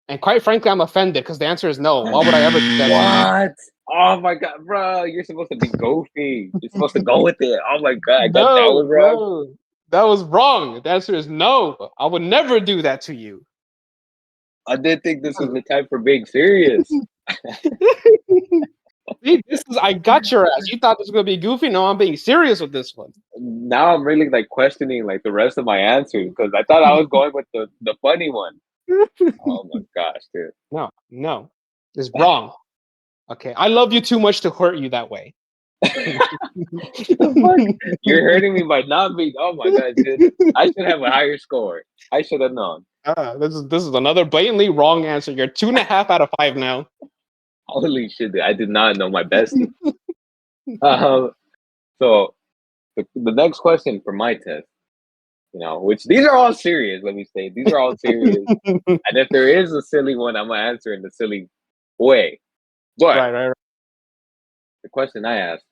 And quite frankly, I'm offended because the answer is no. Why would I ever do that? What? Oh my god, bro! You're supposed to be goofy. You're supposed to go with it. Oh my god, I got that No, was wrong. bro. That was wrong. The answer is no. I would never do that to you. I did think this was the time for being serious. See, I got your ass. You thought this was gonna be goofy. No, I'm being serious with this one. Now I'm really like questioning like the rest of my answers because I thought I was going with the funny one. Oh my gosh, dude. No. It's wrong. Okay. I love you too much to hurt you that way. The fuck? You're hurting me by not being. Oh my god, dude! I should have a higher score. I should have known. This is another blatantly wrong answer. You're 2.5 out of 5 now. Holy shit! Dude. I did not know my bestie. So the next question for my test, which these are all serious. Let me say these are all serious. And if there is a silly one, I'm gonna answer in the silly way. But Right. the question I asked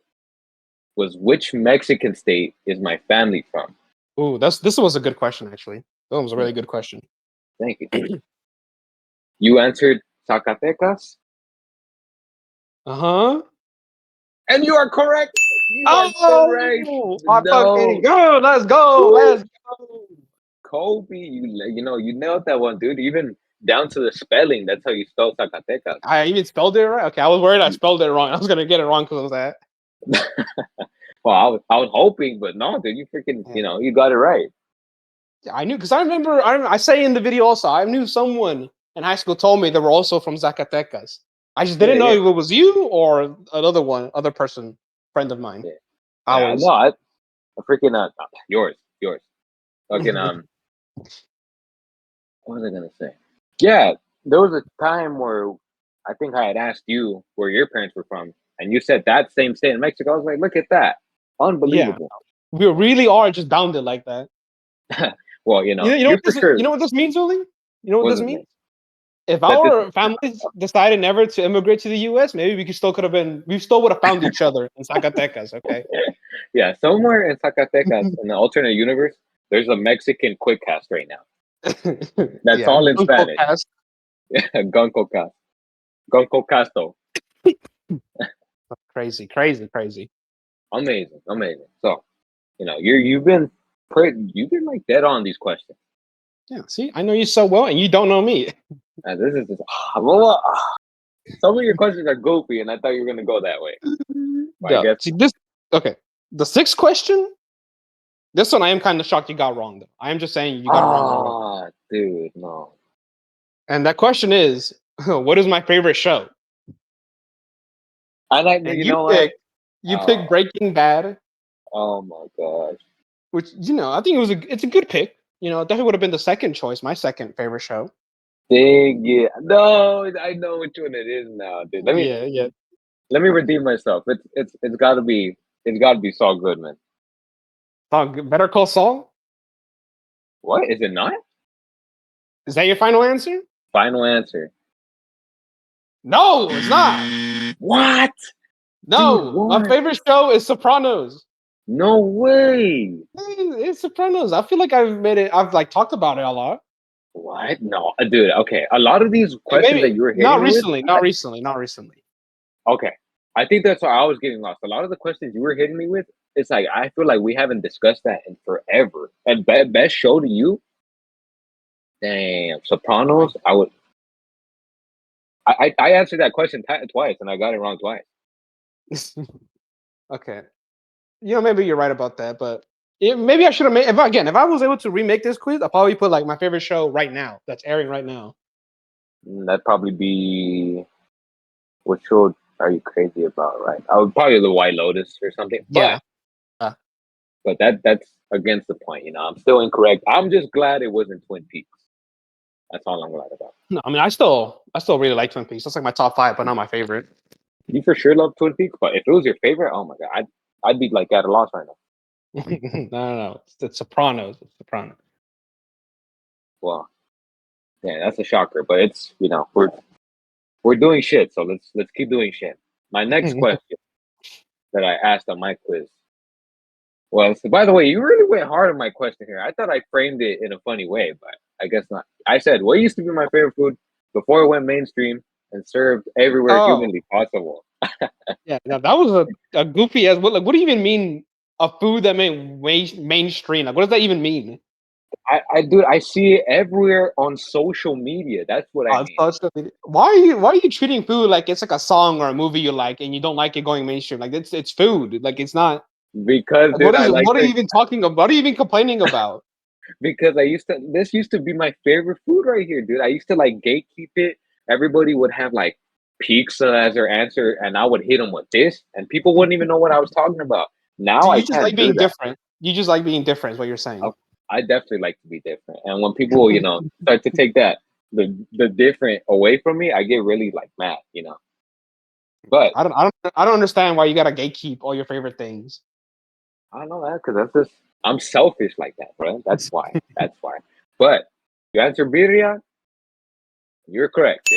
was, which Mexican state is my family from? Ooh, this was a good question actually. That was a really good question. Thank you. You answered Zacatecas. Uh-huh. And you are correct. You are correct. Fucking go. Let's go. Let's go. Kobe, you nailed that one, dude. Even down to the spelling. That's how you spell Zacatecas. I even spelled it right. Okay, I was worried I spelled it wrong. I was gonna get it wrong because of that. Well, I was hoping, but no, dude, you freaking, you got it right. I knew because I remember. I say in the video also. I knew someone in high school told me they were also from Zacatecas. I just didn't know if it was you or other person, friend of mine. Yeah, no, I freaking yours. Fucking what was I gonna say? Yeah, there was a time where I think I had asked you where your parents were from, and you said that same state in Mexico. I was like, look at that, Yeah, unbelievable. we really are just bounded like that. Well, you for sure. You know what this means, Oli? You know what What this does it means? mean? If That this our families decided never to immigrate to the U.S., maybe we still would have found each other in Zacatecas. Okay. Yeah, somewhere in Zacatecas, in the alternate universe, there's a Mexican Quickcast right now. That's Yeah. all in Gunk Spanish. Cast. Gunko Cast. Gunko Casto. Crazy, crazy, crazy. Amazing, amazing. So, you've been like dead on these questions. Yeah. See, I know you so well, and you don't know me. And this is just well, some of your questions are goofy, and I thought you were gonna go that way. But I Yeah. guess See this. Okay. The sixth question. This one I am kind of shocked you got wrong. Though I am just saying you got it wrong already. dude, no. And that question is, what is my favorite show? I like And you know what? you Oh, picked Breaking Bad, oh my gosh. which I think it's a good pick. It definitely would have been the second choice, my second favorite show. Dang it. No, I know which one it is now, dude. Yeah, yeah. Let me redeem myself. It's gotta be Saul Goodman. Better Call Saul. What? Is it not? Is that your final answer? Final answer. No, it's not. What? Dude, No, my what? favorite show is Sopranos. No way. It's Sopranos. I feel like I've like talked about it a lot. What? No, dude. Okay, a lot of these And questions that maybe you were not hitting me with. recently, not recently, not recently. Okay, I think that's why I was getting lost. A lot of the questions you were hitting me with, it's like I feel like we haven't discussed that in forever. And best show to you, damn, Sopranos. I answered that question twice, and I got it wrong twice. Okay. Maybe you're right about that, but maybe I should have made. If I was able to remake this quiz, I'll probably put like my favorite show right now that's airing right now. That'd probably be what show are you crazy about, right? I would probably the White Lotus or something. Yeah. But that's against the point. I'm still incorrect. I'm just glad it wasn't Twin Peaks. That's all I'm glad about. No, I mean, I still really like Twin Peaks. That's like my top 5, but not my favorite. You for sure love Twin Peaks, but if it was your favorite, oh my god, I'd be like at a loss right now. No. It's Sopranos. It's Sopranos. Well, yeah, that's a shocker. But it's we're doing shit, so let's keep doing shit. My next question that I asked on my quiz was, by the way, you really went hard on my question here. I thought I framed it in a funny way, but I guess not. I said, what used to be my favorite food before it went mainstream and served everywhere humanly possible? Yeah, that was a goofy as well. Like, what do you even mean a food that made mainstream? Like, what does that even mean? I see it everywhere on social media. That's what I mean. Why are you treating food like it's like a song or a movie you like and you don't like it going mainstream? Like it's food. Like it's not. Because Like, dude, what are you even talking about? What are you even complaining about? Because this used to be my favorite food right here, dude. I used to like gatekeep it. Everybody would have like pizza as their answer, and I would hit them with this, and people wouldn't even know what I was talking about. Now So I you just like can't do being that. different. You just like being different is what you're saying. I definitely like to be different, and when people start to take the different away from me, I get really like mad. But I don't understand why you gotta gatekeep all your favorite things. I don't know that because that's just I'm selfish like that, bro. That's why. That's why. But you answer birria, you're correct.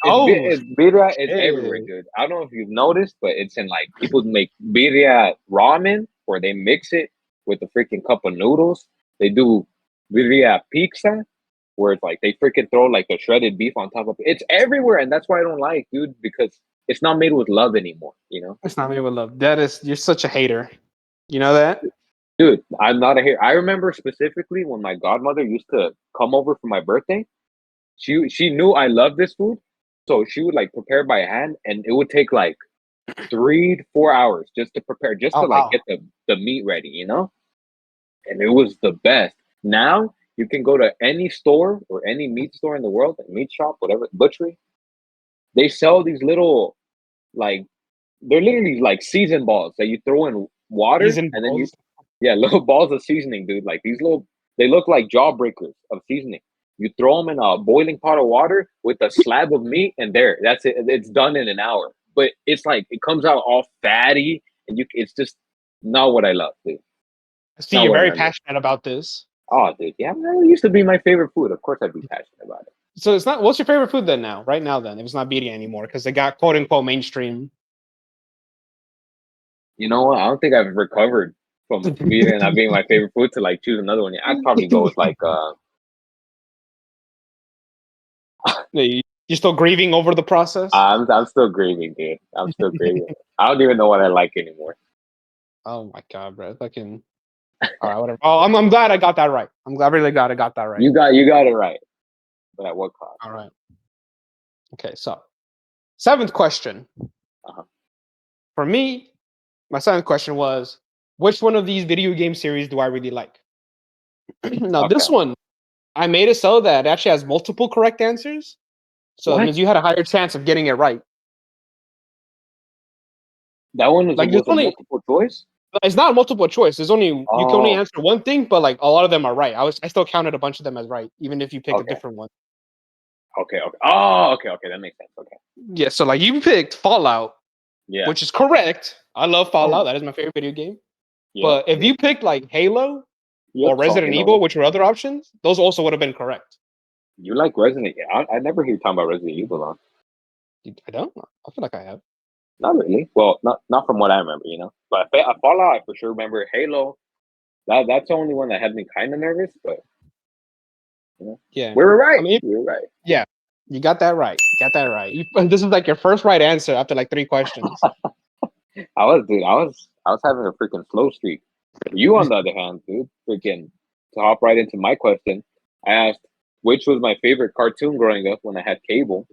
Birria is everywhere, dude. I don't know if you've noticed, but it's in like people make birria ramen where they mix it with a freaking cup of noodles. They do birria pizza where it's like they freaking throw like a shredded beef on top of it. It's everywhere, and that's why I don't like, dude, because it's not made with love anymore. It's not made with love. You're such a hater. You know that? Dude, I'm not a hater. I remember specifically when my godmother used to come over for my birthday. She knew I loved this food, so she would like prepare by hand, and it would take like 3 to 4 hours just to prepare, just to like wow. get the meat ready, And it was the best. Now you can go to any store or any meat store in the world, a meat shop, whatever, butchery. They sell these little like they're literally like season balls that you throw in water, and then Balls? little balls of seasoning, dude. Like these little They look like jawbreakers of seasoning. You throw them in a boiling pot of water with a slab of meat, and there, that's it. It's done in an hour. But it's like it comes out all fatty, and it's just not what I love, dude. See, Not you're what very I love. passionate about this. Oh, dude, yeah, man, it used to be my favorite food. Of course, I'd be passionate about it. So it's not. What's your favorite food then? Now, right now, then, if it's not birria anymore, because they got quote unquote mainstream. You know what? I don't think I've recovered from birria not being my favorite food to like choose another one. I'd probably go with like You're still grieving over the process. I'm still grieving, dude. I'm still grieving. I don't even know what I like anymore. Oh my god, bro! Fucking. All right, whatever. Oh, I'm glad I got that right. Really glad I got that right. You got it right, but at what cost? All right. Okay, so 7th question. Uh-huh. For me, my 7th question was, which one of these video game series do I really like? Now, Okay. this one, I made it so that it actually has multiple correct answers. So it means you had a higher chance of getting it right. That one was, Like, was a multiple choice? It's not a multiple choice. There's only you can only Oh. answer one thing, but like a lot of them are right. I still counted a bunch of them as right, even if you pick a different one. Okay. Oh, okay. That makes sense. Okay. Yeah, so like you picked Fallout, Yeah. which is correct. I love Fallout. That is my favorite video game. Yeah. But if you picked like Halo or Resident Evil, which were other options, those also would have been correct. You like Resident Evil? I never hear you talking about Resident Evil, though. I don't. I feel like I have. Not really. Well, not from what I remember, you know. But Fallout, I for sure remember. Halo, that's the only one that had me kind of nervous. But you know, yeah, we were right. I mean, we were right. Yeah, you got that right. This is like your first right answer after like 3 questions. I was having a freaking slow streak. You, on the other hand, dude, freaking to hop right into my question, I asked which was my favorite cartoon growing up when I had cable.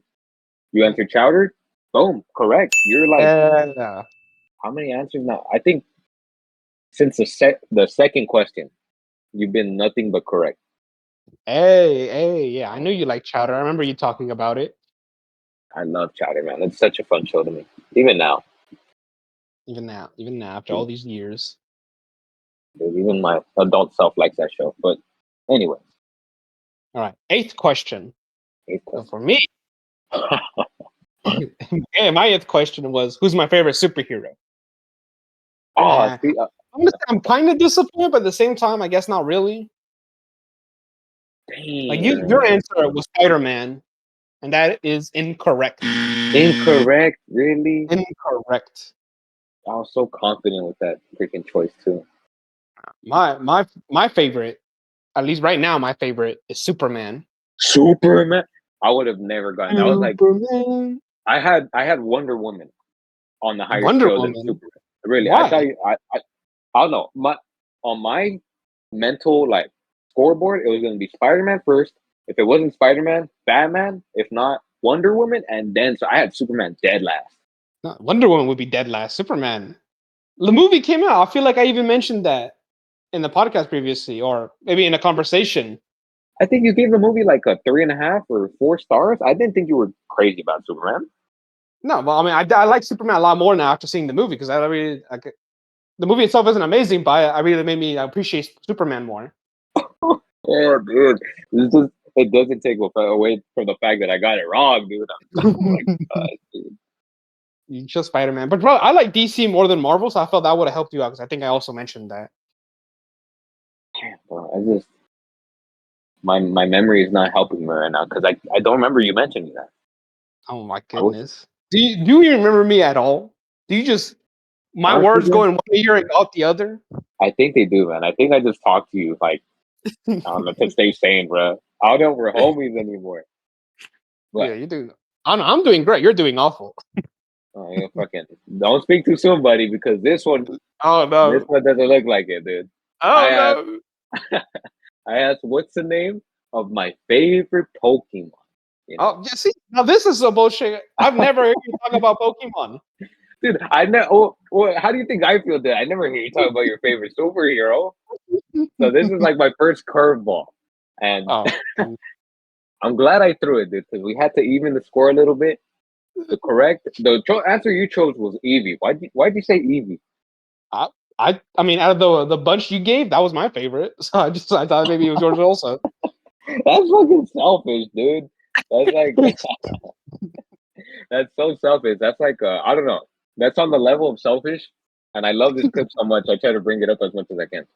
You answered Chowder. Boom, correct. You're like, how many answers now? I think since the second question, you've been nothing but correct. Hey, yeah, I knew you like Chowder. I remember you talking about it. I love Chowder, man. It's such a fun show to me, even now. Even now, after all these years. Dude, even my adult self likes that show. But anyway. All right, 8th question. So for me, my 8th question was, who's my favorite superhero? I'm kind of disappointed, but at the same time, I guess not really. Damn. Like your answer was Spider-Man, and that is incorrect. Incorrect? Really? Incorrect. I was so confident with that freaking choice too. My favorite, at least right now, my favorite is Superman. Superman? I would have never gotten that. I was like, I had Wonder Woman on the higher scale than Superman. Really? Why? I thought I don't know. On my mental like scoreboard, it was gonna be Spider-Man first. If it wasn't Spider-Man, Batman. If not, Wonder Woman, and then so I had Superman dead last. No, Wonder Woman would be dead last. Superman. The movie came out. I feel like I even mentioned that in the podcast previously, or maybe in a conversation. I think you gave the movie like a 3.5 or 4 stars. I didn't think you were crazy about Superman. No, well, I mean, I like Superman a lot more now after seeing the movie because I really like the movie itself isn't amazing, but I really made me appreciate Superman more. Oh, dude, it doesn't take away from the fact that I got it wrong, dude. Oh my god, dude. You chose Spider-Man, but bro, I like DC more than Marvel, so I felt that would have helped you out because I think I also mentioned that. Damn, bro, my memory is not helping me right now because I don't remember you mentioning that. Oh my goodness. Do you even remember me at all? Do you just my words go in one ear and out the other? I think they do, man. I think I just talk to you like I don't know to stay sane, bro. I don't know if we're homies anymore. But, yeah, you do. I'm doing great. You're doing awful. Oh, you fucking don't speak too soon, buddy, because this one doesn't look like it, dude. No. I asked, what's the name of my favorite Pokemon? You know? Oh, yeah, see, now this is some bullshit. I've never heard you talk about Pokemon. Dude, I know. Well, how do you think I feel? Dude, I never hear you talk about your favorite superhero. So this is like my first curveball, and I'm glad I threw it, dude, because we had to even the score a little bit. The answer you chose was Eevee. Why'd you say Eevee? I mean, out of the bunch you gave, that was my favorite. So I thought maybe it was yours also. That's fucking selfish, dude. That's like that's so selfish. That's like I don't know. That's on the level of selfish. And I love this clip so much. I try to bring it up as much as I can.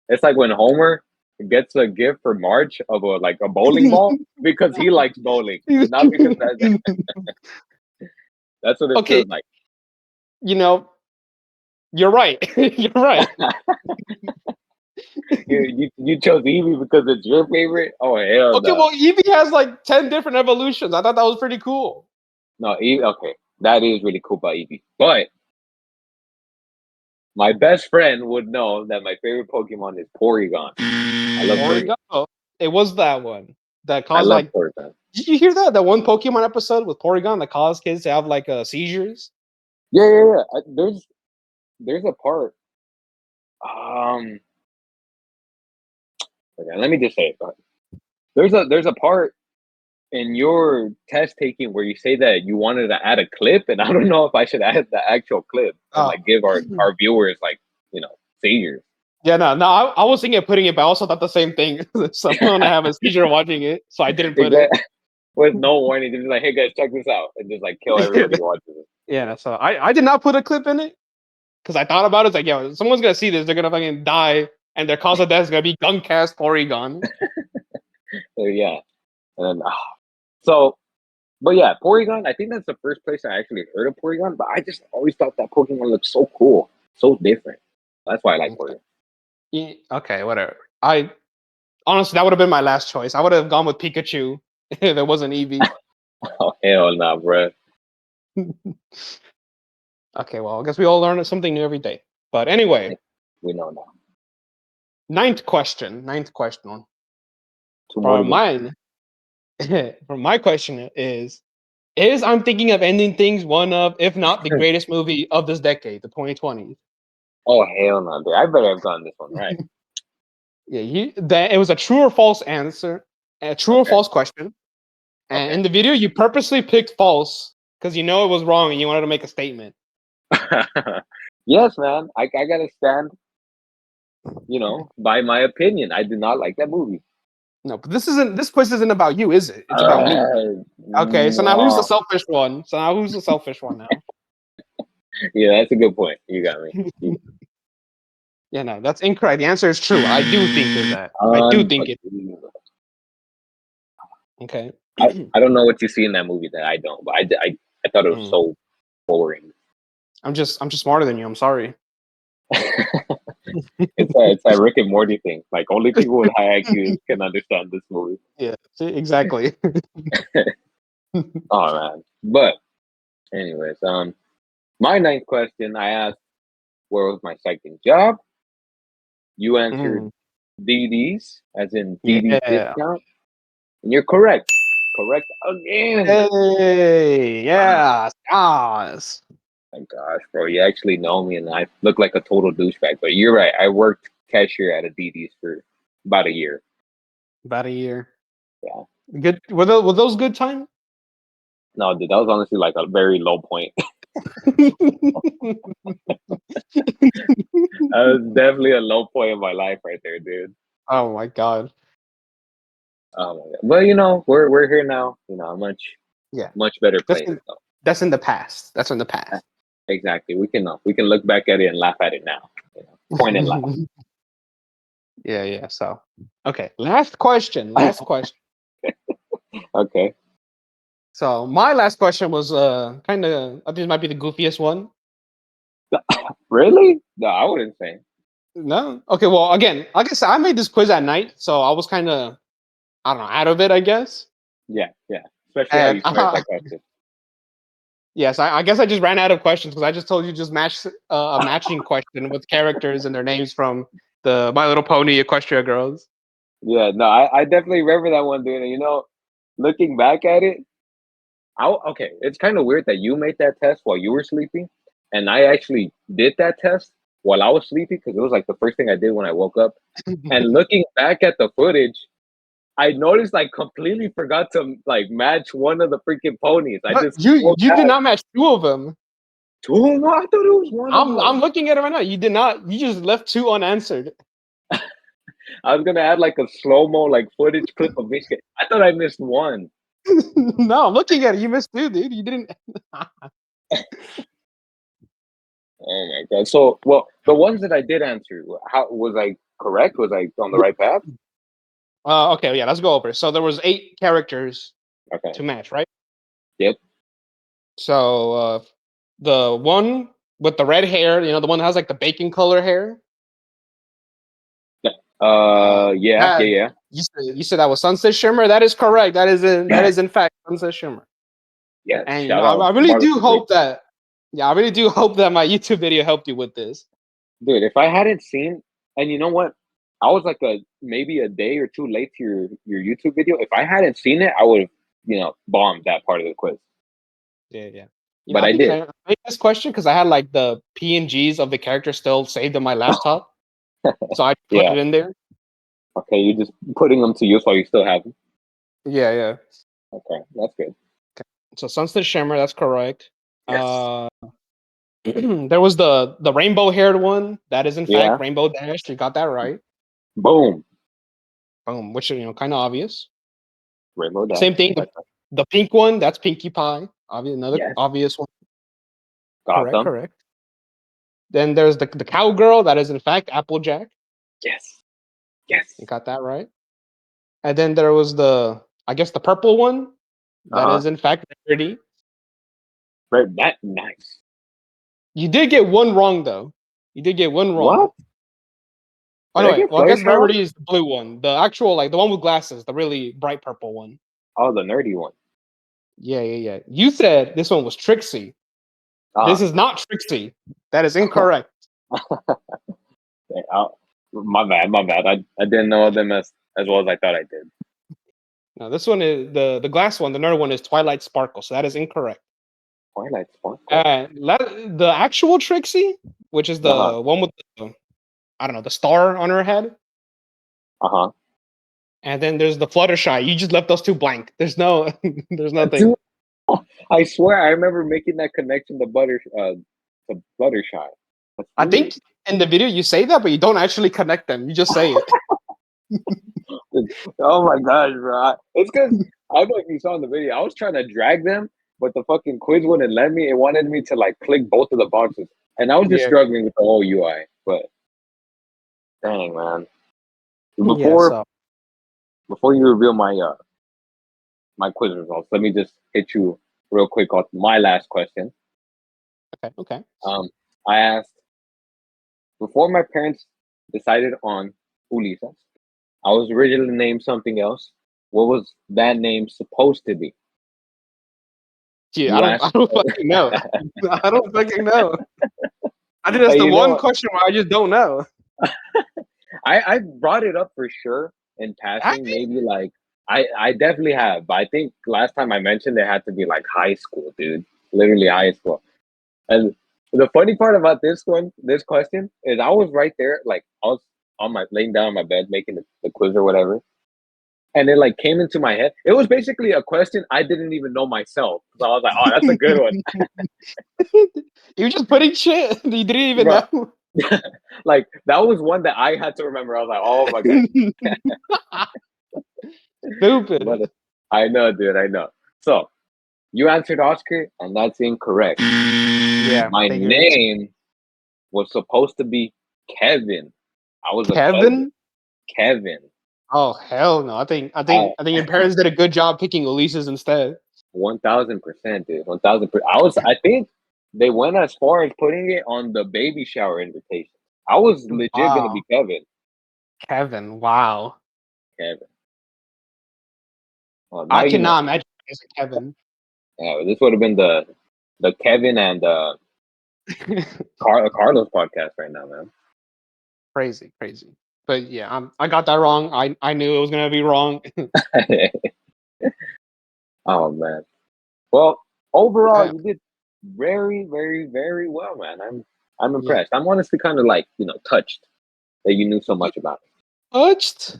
It's like when Homer gets a gift for Marge of a bowling ball because he likes bowling, not because that's what it Okay, feels like. you know, you're right. You're right. You chose Evie because it's your favorite? Oh hell Okay, no. well, Eevee has like 10 different evolutions. I thought that was pretty cool. No, Evie, okay. That is really cool about Evie. But my best friend would know that my favorite Pokemon is Porygon. I love Porygon. Porygon. It was that one that I caused love like. Porygon. Did you hear that? That one Pokemon episode with Porygon that caused kids to have like seizures. Yeah. There's a part. Um, okay, let me just say it. There's a part in your test taking where you say that you wanted to add a clip, and I don't know if I should add the actual clip and Oh. like give our viewers saviors. Yeah, no. I was thinking of putting it, but I also thought the same thing. Someone have a seizure watching it, so I didn't put it. Exactly. With no warning, they're just like, "Hey guys, check this out," and just like kill everybody who watches it. Yeah, so I did not put a clip in it because I thought about it. It's like, yo, someone's gonna see this, they're gonna fucking die, and their cause of death is gonna be Gunk Cast Porygon. So yeah, and then but yeah, Porygon. I think that's the first place I actually heard of Porygon. But I just always thought that Pokemon looked so cool, so different. That's why I like Porygon. Yeah, okay, whatever. I honestly that would have been my last choice. I would have gone with Pikachu if it wasn't Eevee. Oh hell nah, bro. Okay, well, I guess we all learn something new every day. But anyway, We know now. ninth question. Two more to For go. mine, for my question is I'm thinking of ending things one of, if not the greatest movie of this decade, the 2020s. Oh hell no, dude. I better have gotten this one right. Yeah, it was a true or false answer, a true or Okay. false question. And Okay. in the video, you purposely picked false because you know it was wrong and you wanted to make a statement. Yes, man. I gotta stand, by my opinion. I do not like that movie. No, but this quiz isn't about you, is it? It's about me. Okay, so now who's the No. selfish one? Now? Yeah, that's a good point. You got me. Yeah, no, that's incorrect. The answer is true. I do think of that. I do think it. Unbelievable. Okay. I don't know what you see in that movie that I don't, but I thought it was so boring. I'm just smarter than you. I'm sorry. It's a Rick and Morty thing. Like only people with high IQs can understand this movie. Yeah, see, exactly. Oh man. But anyways, my ninth question I asked, where was my second job? You answered DDs, as in DD's Yeah. discount. And you're correct. Correct again. Hey, yeah, stars. My gosh, bro, you actually know me, and I look like a total douchebag. But you're right. I worked cashier at a DD's for about a year. About a year. Yeah. Good. Were those good times? No, dude, that was honestly like a very low point. That was definitely a low point in my life right there, dude. Oh my god. Oh my god. But we're here now. A much better place. That's in the past. That's in the past. Exactly. We can look back at it and laugh at it now. Point and laugh. Yeah. So, okay. Last question. Okay. So my last question was kind of. I think it might be the goofiest one. Really? No, I wouldn't say. No. Okay. Well, again, like I said, I made this quiz at night, so I was kind of, I don't know, out of it, I guess. Yeah. Especially how you started that question. Yes, I guess I just ran out of questions because I just told you just match a matching question with characters and their names from the My Little Pony Equestria Girls. Yeah, no, I definitely remember that one, dude. And looking back at it, okay, it's kind of weird that you made that test while you were sleeping, and I actually did that test while I was sleeping because it was like the first thing I did when I woke up. And looking back at the footage, I noticed I completely forgot to like match one of the freaking ponies. You did not match two of them. 2? No, I thought it was one of I'm them. looking at it right now. You did not. You just left 2 unanswered. I was gonna add like a slow-mo like footage clip of Michigan. I thought I missed one. No, I'm looking at it. You missed 2, dude. You didn't. Oh my god. So, well, the ones that I did answer, how was I correct? Was I on the right path? Okay, yeah, let's go over. So there was 8 characters Okay. to match, right? Yep. So the one with the red hair, the one that has like the bacon color hair. Yeah. You said that was Sunset Shimmer. That is correct. That is in fact Sunset Shimmer. Yes. And Shout out I really Marlon do Brando. hope that. Yeah, I really do hope that my YouTube video helped you with this. Dude, if I hadn't seen, and you know what, I was like maybe a day or 2 late to your YouTube video. If I hadn't seen it, I would have bombed that part of the quiz. Yeah. But I think did. I made this question because I had like the PNGs of the character still saved on my laptop, so I put Yeah. it in there. Okay, you're just putting them to use while you still have them. Yeah. Okay, that's good. So Sunset Shimmer, that's correct. Yes. There was the rainbow haired one. That is in Yeah. fact Rainbow Dash. You got that right. Boom. Boom, which is kind of obvious. Rainbow Dash. Same thing. The pink one, that's Pinkie Pie. Another Yes. obvious one. Got them. Correct. Then there's the cowgirl. That is in fact Applejack. Yes. You got that right. And then there was the purple one. That is in fact Rarity. Right. That nice. You did get one wrong though. You did get one wrong. What? Oh Did no, I get well I guess Fluttershy wrong? Rarity is the blue one. The actual the one with glasses, the really bright purple one. Oh, the nerdy one. Yeah. You said this one was Trixie. This is not Trixie. That is incorrect. My bad. I didn't know them as well as I thought I did. No, this one is the glass one. The nerd one is Twilight Sparkle. So that is incorrect. Twilight Sparkle. The actual Trixie, which is the one with the star on her head. And then there's the Fluttershy. You just left those 2 blank. There's nothing. Dude, I swear I remember making that connection to Fluttershy. I think in the video you say that, but you don't actually connect them. You just say it. Oh my gosh, bro. It's because I don't know if you saw in the video. I was trying to drag them, but the fucking quiz wouldn't let me. It wanted me to click both of the boxes. And I was just struggling with the whole UI. But dang, man. Before you reveal my quiz results, let me just hit you real quick on my last question. Okay. I asked, before my parents decided on Ulysses, I was originally named something else. What was that name supposed to be? Gee, I don't fucking know. I don't fucking know. I think that's the one question where I just don't know. I brought it up for sure in passing. Maybe I definitely have, but I think last time I mentioned it had to be high school, dude. Literally high school. And the funny part about this question is I was right there, I was laying down on my bed making the quiz or whatever. And it came into my head. It was basically a question I didn't even know myself. So I was like, oh, that's a good one. You were just putting shit you didn't even know. That was one that I had to remember. I was like, oh my god. Stupid. But I know, dude, I know. So you answered Oscar, and that's incorrect. Yeah. My name was supposed to be Kevin. I was Kevin? Kevin. Oh hell no! I think your parents did a good job picking Ulysses instead. 1000%, dude. 1000%. I think they went as far as putting it on the baby shower invitation. I was legit gonna be Kevin. Kevin, wow. Kevin. Well, I cannot imagine as a Kevin. Yeah, this would have been the Kevin and Carlos podcast right now, man. Crazy. But yeah, I got that wrong. I knew it was gonna be wrong. Oh man. Well, overall, you did very, very, very well, man. I'm impressed. I'm honestly kind of touched that you knew so much about it. Touched?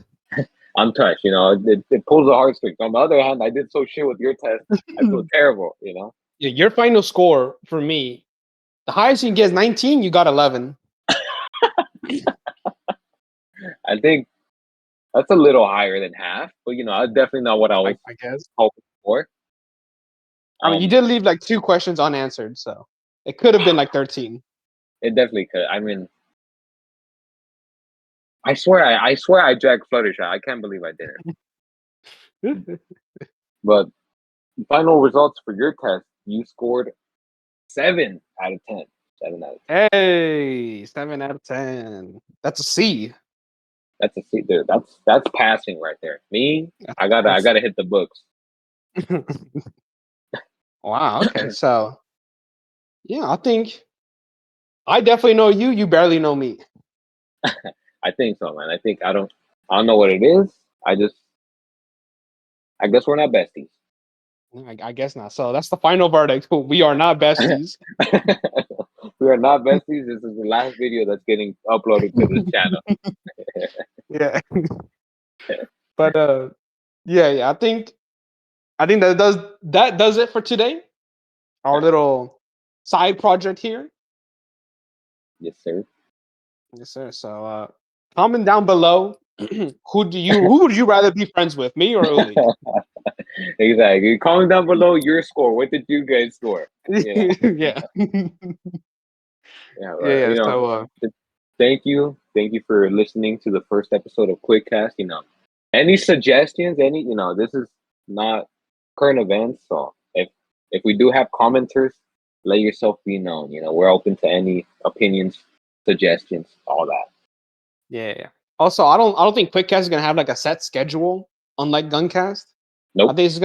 I'm touched. It pulls the heartstrings. On the other hand, I did so shit with your test. I feel terrible. Yeah, your final score for me The highest you can get is 19. You got 11. I think that's a little higher than half, but that's definitely not what I was I guess. hoping for. I mean, you did leave like 2 questions unanswered, so it could have been like 13. It definitely could. I mean, I swear I dragged Fluttershy. I can't believe I did it. But final results for your test, you scored 7 out of 10. 7 out of 10. Hey, 7 out of 10. That's a C. That's a C, dude. That's passing right there. Me, I gotta hit the books. Wow. Okay. So, yeah, I think I definitely know you. You barely know me. I think so, man. I don't know what it is. I guess we're not besties. I guess not. So that's the final verdict. We are not besties. We are not besties. This is the last video that's getting uploaded to this channel. Yeah. But yeah. I think that does it for today. Our little side project here. Yes, sir. Yes, sir. So comment down below. Who would you rather be friends with, me or Uli? Exactly. Comment down below your score. What did you guys score? Yeah. Yeah. Yeah. So thank you for listening to the first episode of Quickcast. Any suggestions? This is not current events, so if we do have commenters, let yourself be known. We're open to any opinions, suggestions, all that. yeah. Also, I don't think Quickcast is gonna have like a set schedule, unlike Gunk Cast. Nope. I think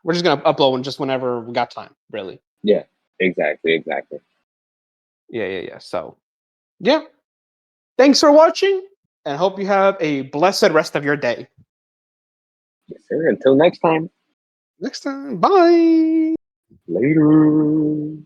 we're just gonna upload just whenever we got time, really. Yeah, exactly. Yeah. So, yeah. Thanks for watching, and hope you have a blessed rest of your day. Yes, sir. Until next time. Next time, bye. Later.